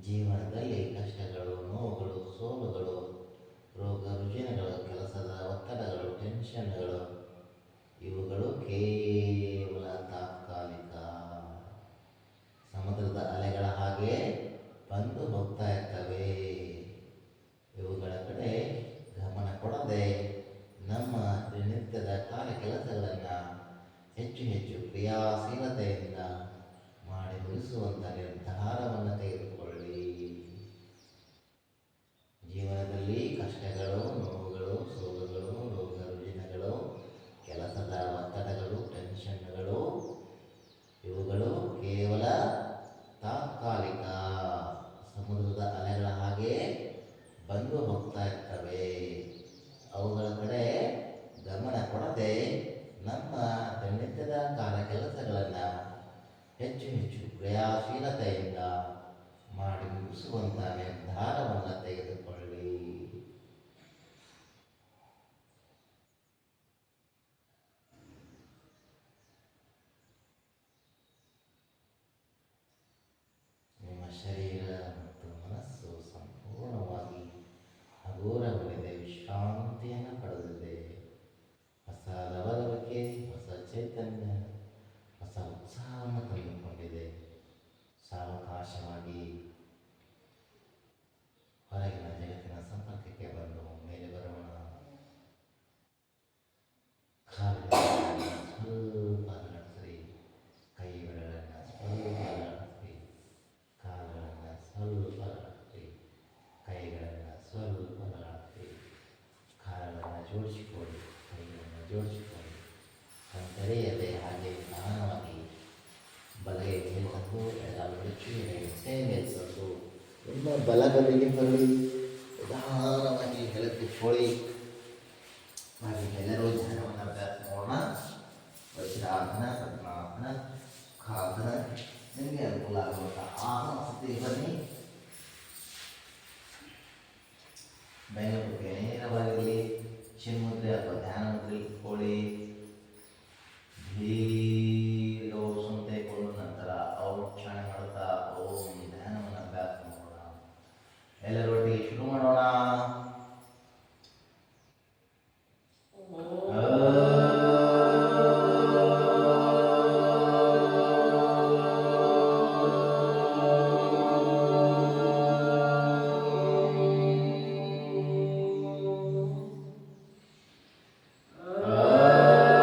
ಜೀವನದಲ್ಲಿ ಕಷ್ಟಗಳು, ನೋವುಗಳು, ಸೋಲುಗಳು, ರೋಗ ರುಜಿನಗಳು, ಕೆಲಸದ ಒತ್ತಡಗಳು, ಟೆನ್ಷನ್ಗಳು ಇವುಗಳು ಕೇವಲ ತಾತ್ಕಾಲಿಕ. ಸಮುದ್ರದ ಅಲೆಗಳ ಹಾಗೆ ಬಂದು ಹೋಗ್ತಾ ಇರ್ತವೆ. ಇವುಗಳ ಕಡೆ ಗಮನ ಕೊಡದೆ ನಮ್ಮ ದಿನನಿತ್ಯದ ಕಾರ್ಯ ಕೆಲಸಗಳನ್ನು ಹೆಚ್ಚು ಹೆಚ್ಚು ಕ್ರಿಯಾಶೀಲತೆಯಿಂದ ಮಾಡಿ ಮುಗಿಸುವಂಥ ನಿರ್ಧಾರವನ್ನು ತೆಗೆದುಕೊಳ್ಳಿ. ಜೀವನದಲ್ಲಿ ಕಷ್ಟಗಳು, ನೋವುಗಳು, ಸೋಲುಗಳು, ರೋಗ ರುಜಿನಗಳು, ಕೆಲಸದ ಒತ್ತಡಗಳು, ಟೆನ್ಷನ್ಗಳು ಇವುಗಳು ಕೇವಲ ತಾತ್ಕಾಲಿಕ. ಸಮುದ್ರದ ಅಲೆಗಳ ಹಾಗೆ ಬಂದು ಹೋಗ್ತಾ ಇರ್ತವೆ. ಅವುಗಳ ಕಡೆ ಗಮನ ಕೊಡದೆ ನಮ್ಮ ದಿನನಿತ್ಯದ ಕಾರ್ಯ ಕೆಲಸಗಳನ್ನು ಹೆಚ್ಚು ಹೆಚ್ಚು ಕ್ರಿಯಾಶೀಲತೆಯಿಂದ ಮಾಡಿ ಮುಗಿಸುವಂಥ ನಿರ್ಧಾರವನ್ನು ತೆಗೆದುಕೊಳ್ಳಿ. ನಿಮ್ಮ ಶರೀರ ಮತ್ತು ಮನಸ್ಸು ಸಂಪೂರ್ಣವಾಗಿ ಹಗುರಗೊಂಡಿದೆ, ವಿಶ್ರಾಂತಿಯನ್ನು ಪಡೆದಿದೆ. ಹೊಸ ಲವಲವಿಕೆ, ಹೊಸ ಚೈತನ್ಯ, ಹೊಸ ಉತ್ಸಾಹವನ್ನು ತಂದುಕೊಂಡಿದೆ. ಸಾವಕಾಶವಾಗಿ ಹೊರಗಿನ ಜಗತ್ತಿನ ಸಂಪರ್ಕಕ್ಕೆ ಬಂದು ಮೇಲೆ ಬರೋಣ. ಕಾಲುಗಳನ್ನು ಸ್ವಲ್ಪ ಅಲುಗಾಡಿಸ್ರಿ, ಕೈಗಳನ್ನು ಸ್ವಲ್ಪ ಅಲುಗಾಡಿಸ್ರಿ, ಕಾಲುಗಳನ್ನು ಸ್ವಲ್ಪ ಅಲುಗಾಡಿಸ್ರಿ, ಕೈಗಳನ್ನು ಸ್ವಲ್ಪ ಅಲುಗಾಡಿಸ್ರಿ, ಕಾಲುಗಳನ್ನು ಜೋಡಿಸಿಕೊಳ್ಳಿ, ಕೈಗಳನ್ನು ಜೋಡಿಸಿಕೊಳ್ಳಿ. ತೆರೆಯದೆ ಹಾಗೆ ನಿಧಾನವಾಗಿ ಬಲಗೈ ಮೇಲೆ ತಂದು ಎಡಗಾಲು ಬಿಚ್ಚಿ ಎಡಗೈ ಮೇಲೆ ತಂದು ನಿಮ್ಮ ಬಲಗೈಗೆ ತರಲಿ. ನಿಧಾನವಾಗಿ ಕೆಳಕ್ಕಿಟ್ಕೊಳ್ಳಿ. ಹಾಗೆ ಎಲ್ಲರೂ ಧ್ಯಾನವನ್ನು ಅಭ್ಯಾಸ ಮಾಡೋಣ. ವಜ್ರಾಸನ, ಪದ್ಮಾಸನ, ಖಾಸನ, ನಿಮಗೆ ಅನುಕೂಲ ಆಗುವಂಥ ಆಸನ ಸ್ಥಿತಿಗೆ ಬನ್ನಿ. ಬೆನ್ನುಮುಖ ನೇರವಾಗಿರಲಿ. ಚಿನ್ಮುದ್ರೆ ಅಥವಾ ಧ್ಯಾನ ಮುದ್ರೆ ಇಟ್ಕೊಳ್ಳಿ. ದೀರ್ಘ ಉಸಿರನ್ನು ತೆಗೆದುಕೊಂಡು ನಂತರ ಔಕ್ಷಣೆ ಮಾಡುತ್ತಾ ಓಂ ಧ್ಯಾನವನ್ನು ಅಭ್ಯಾಸ ಮಾಡೋಣ. ಎಲ್ಲರೊಟ್ಟಿಗೆ ಶುರು ಮಾಡೋಣ. ಆ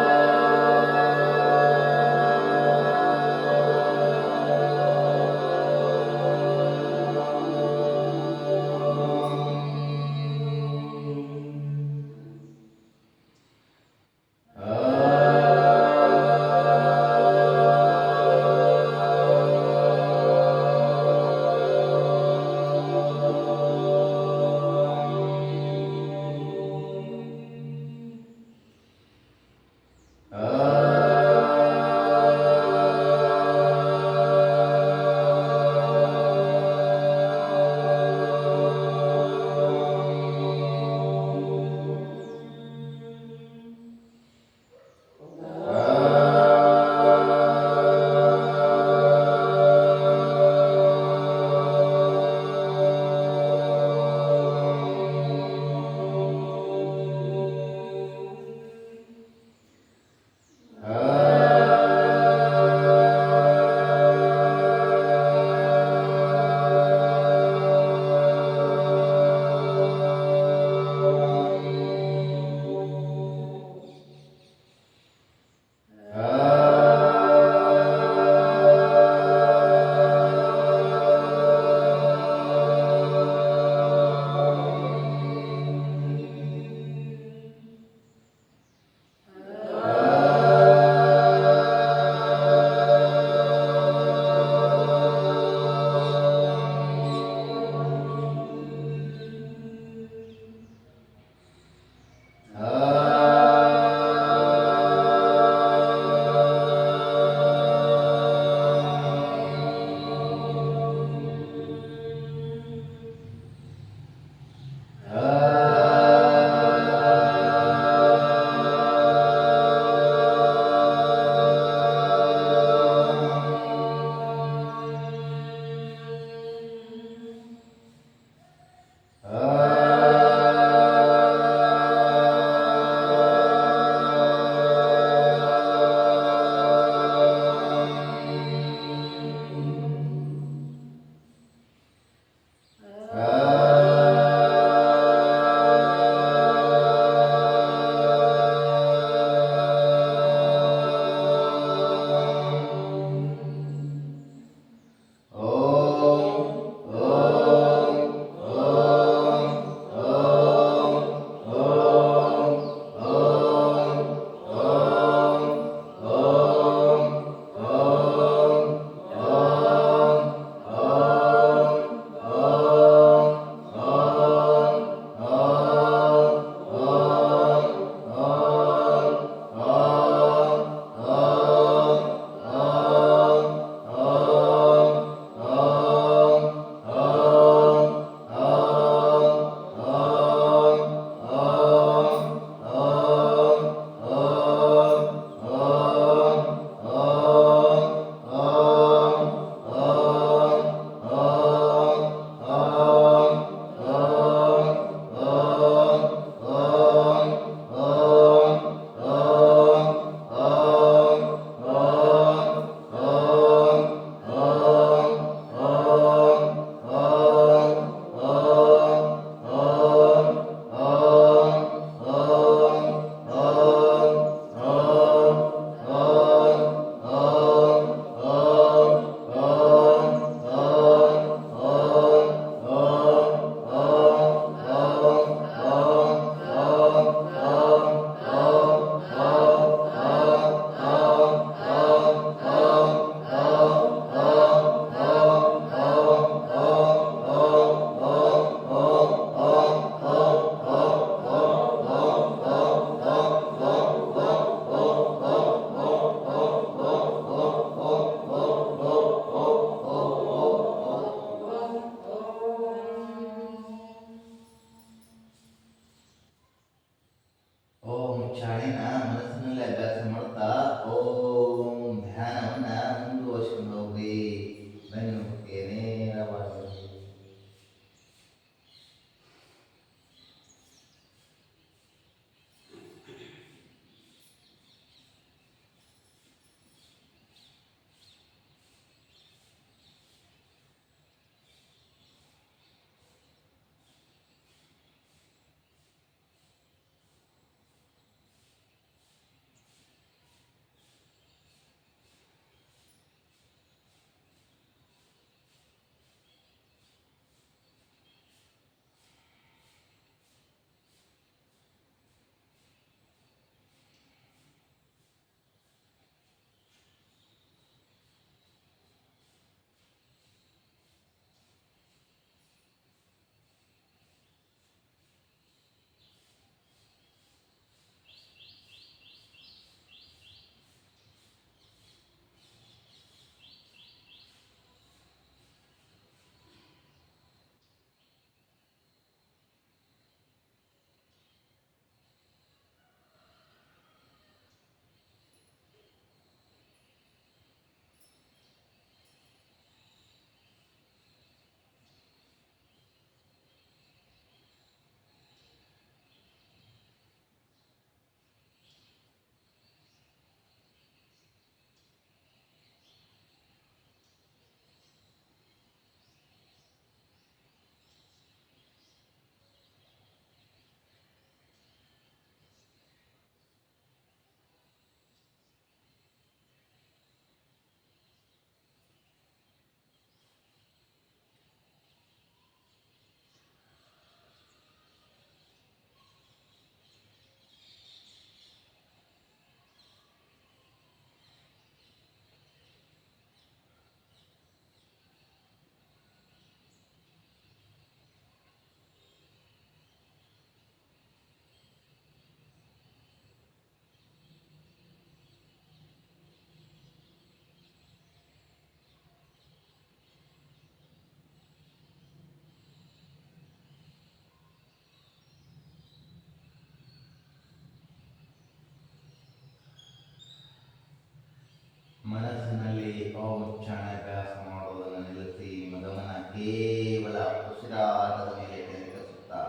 ಕೇವಲ ಉಸಿರಾಟದ ಮೇಲೆ ಕೇಂದ್ರೀಕರಿಸುತ್ತಾ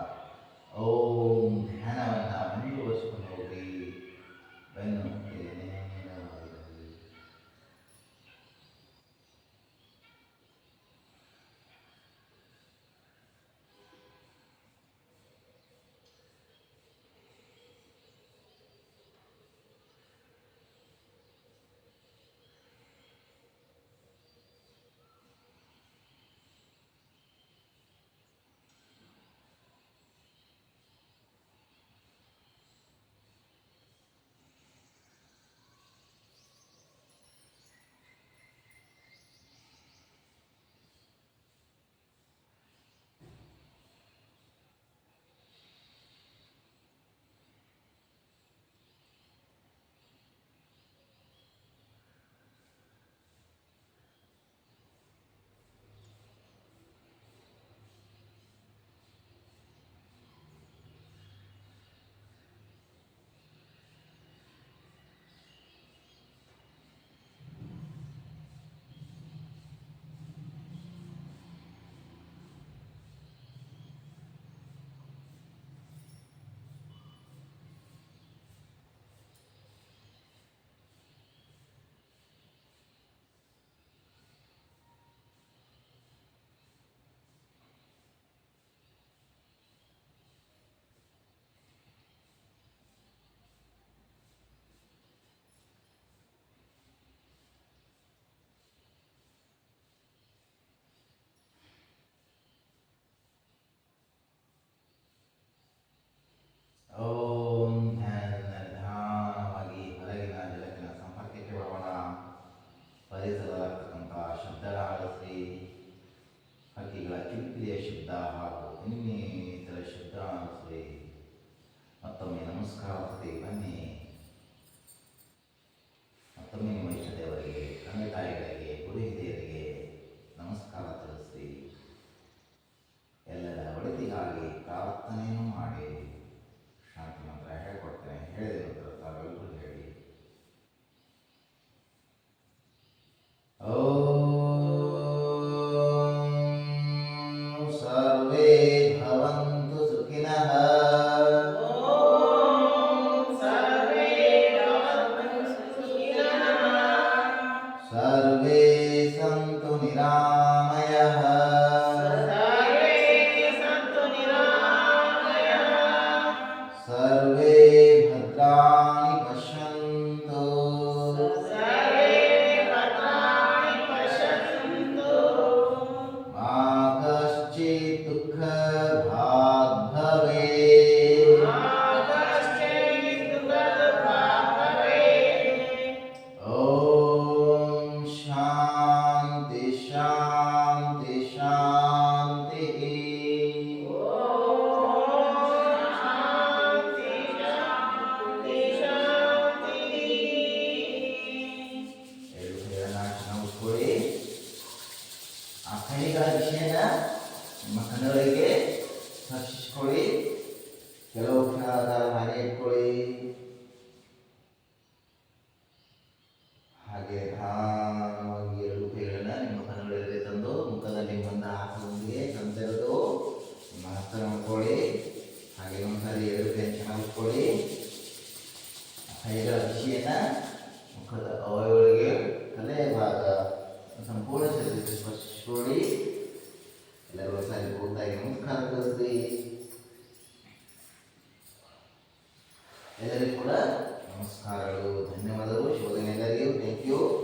ಓಂ ಧ್ಯಾನವನ್ನು ಮುಂದುವರಿಸಿಕೊಂಡು ಹೋಗಿ. ಬೆನ್ನು ನೇರವಾಗಿರಲಿ. ಓಂ ಧ್ಯಾನದಿಂದ ನಿಧಾನವಾಗಿ ಹೊರಗಿನ ಜಗತ್ತಿನ ಸಂಪರ್ಕಕ್ಕೆ ಬರೋಣ. ಪರಿಸರದಲ್ಲಿರ್ತಕ್ಕಂಥ ಶಬ್ದಗಳ ಆಲಿಸಿ, ಹಕ್ಕಿಗಳ ಕಿರಿಕಿರಿಯ ಶಬ್ದ ಹಾಗೂ ಇನ್ನಿತರ ಶಬ್ದ ಆಲಿಸಿ. ಮತ್ತೊಮ್ಮೆ ನಮಸ್ಕಾರತೆ ಬನ್ನಿ. ಮತ್ತೊಮ್ಮೆ ನಿಮ್ಮ ಇಷ್ಟ ದೇವರಿಗೆ, ತಂದೆ ತಾಯಿಗಳಿಗೆ, ಗುರು ಹಿರಿಯರಿಗೆ ನಮಸ್ಕಾರ ತಿಳಿಸಿ. ಎಲ್ಲರ ಒಳಿತಿಗಾಗಿ ಪ್ರಾರ್ಥನೆಯನ್ನು ಮಾಡಿ. ಶಾಂತಿ ಮಂತ್ರ ಹೇಳ್ಕೊಡ್ತೇನೆ. ಹೇಳಿದ ನಂತರ ತಾವೆಲ್ಲರೂ ಹೇಳಿ. ಓಂ ಸರ್ವೇ ಭವಂತು ಸುಖಿನಃ. ಸರ್ವೇ ಸಂತು ನಿರಾಮಯಃ. ಸರ್ವೇ ಭದ್ರಾಣಿ ಪಶ್ಯಂತು. ಮಾ ಕಶ್ಚಿತ್ ದುಃಖಭಾಗ್ ಭವೇತ್. ಓಂ ಶಾಂತಿ ಶಾಂತಿ ಶಾಂತಿ. ಉಳಿಸ್ಕೊಳ್ಳಿ. ಆ ಕೈಗಳ ವಿಷಯನ ನಿಮ್ಮ ಕಣ್ಣುಗಳಿಗೆ ಸ್ಪರ್ಶಿಸ್ಕೊಳ್ಳಿ. ಕೆಲವು ಕ್ಷಣದ ಹಾಗೆ ಇಟ್ಕೊಳ್ಳಿ. ಹಾಗೆ ನಿಧಾನವಾಗಿ ಎರಡು ಕೈಗಳನ್ನ ನಿಮ್ಮ ಕಣ್ಣುಗಳಿಗೆ ತಂದು ಮುಖದಲ್ಲಿ ಬಂದ ಹಾಸನೊಂದಿಗೆ ತಂದೆರೆದು ನಿಮ್ಮ ಹಸ್ತ ಮಾಡ್ಕೊಳ್ಳಿ. ಹಾಗೆ ಒಂದ್ಸಾರಿ ಎರಡು ಕೈ ಚೆನ್ನಾಗಿ ಇಟ್ಕೊಳ್ಳಿ. ಕೈಗಳ ಬಿಸಿಯನ್ನ ಮುಖದ ಅವಯವಗಳಿಗೆ ತಲೆಯ ಭಾಗ ಸಂಪೂರ್ಣ ಶರೀರಕ್ಕೆ ಸ್ಪರ್ಶಿಸಿಕೊಳ್ಳಿ. ಎಲ್ಲರೂ ಒಂದ್ಸಾರಿ ಪೂರ್ತಿಯಾಗಿ ನಮಸ್ಕಾರ ತಿಳಿಸಿ. ಎಲ್ಲರಿಗೂ ಕೂಡ ನಮಸ್ಕಾರಗಳು, ಧನ್ಯವಾದಗಳು. ಶುಭದಿನ ಎಲ್ಲರಿಗೂ. Thank you.